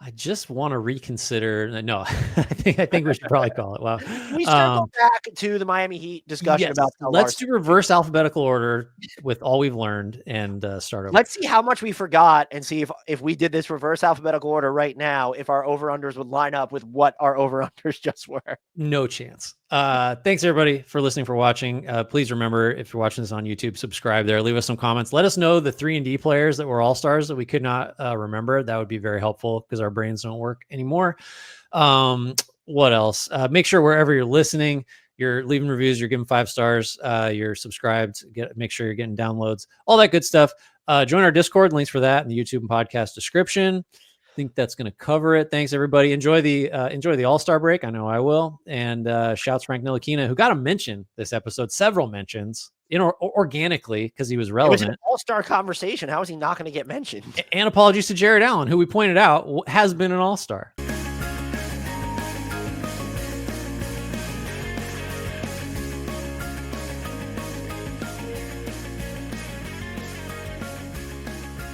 I just want to reconsider. No, I think we should probably call it. Wow. We circle back to the Miami Heat discussion about. Let's do reverse alphabetical order with all we've learned and start over. Let's see how much we forgot and see if we did this reverse alphabetical order right now, if our over-unders would line up with what our over-unders just were. No chance. Thanks everybody for listening, for watching. Please remember, if you're watching this on YouTube, subscribe there, leave us some comments. Let us know the 3-and-D players that were all-stars that we could not remember. That would be very helpful because our brains don't work anymore. What else? Make sure wherever you're listening, you're leaving reviews, you're giving 5 stars, you're subscribed, make sure you're getting downloads, all that good stuff. Join our Discord, links for that in the YouTube and podcast description. I think that's going to cover it. Thanks everybody. Enjoy the All-Star break. I know I will. And shouts Frank Ntilikina, who got a mention this episode, several mentions organically because he was relevant. It was an all-star conversation. How is he not going to get mentioned? And apologies to Jared Allen, who we pointed out has been an all-star.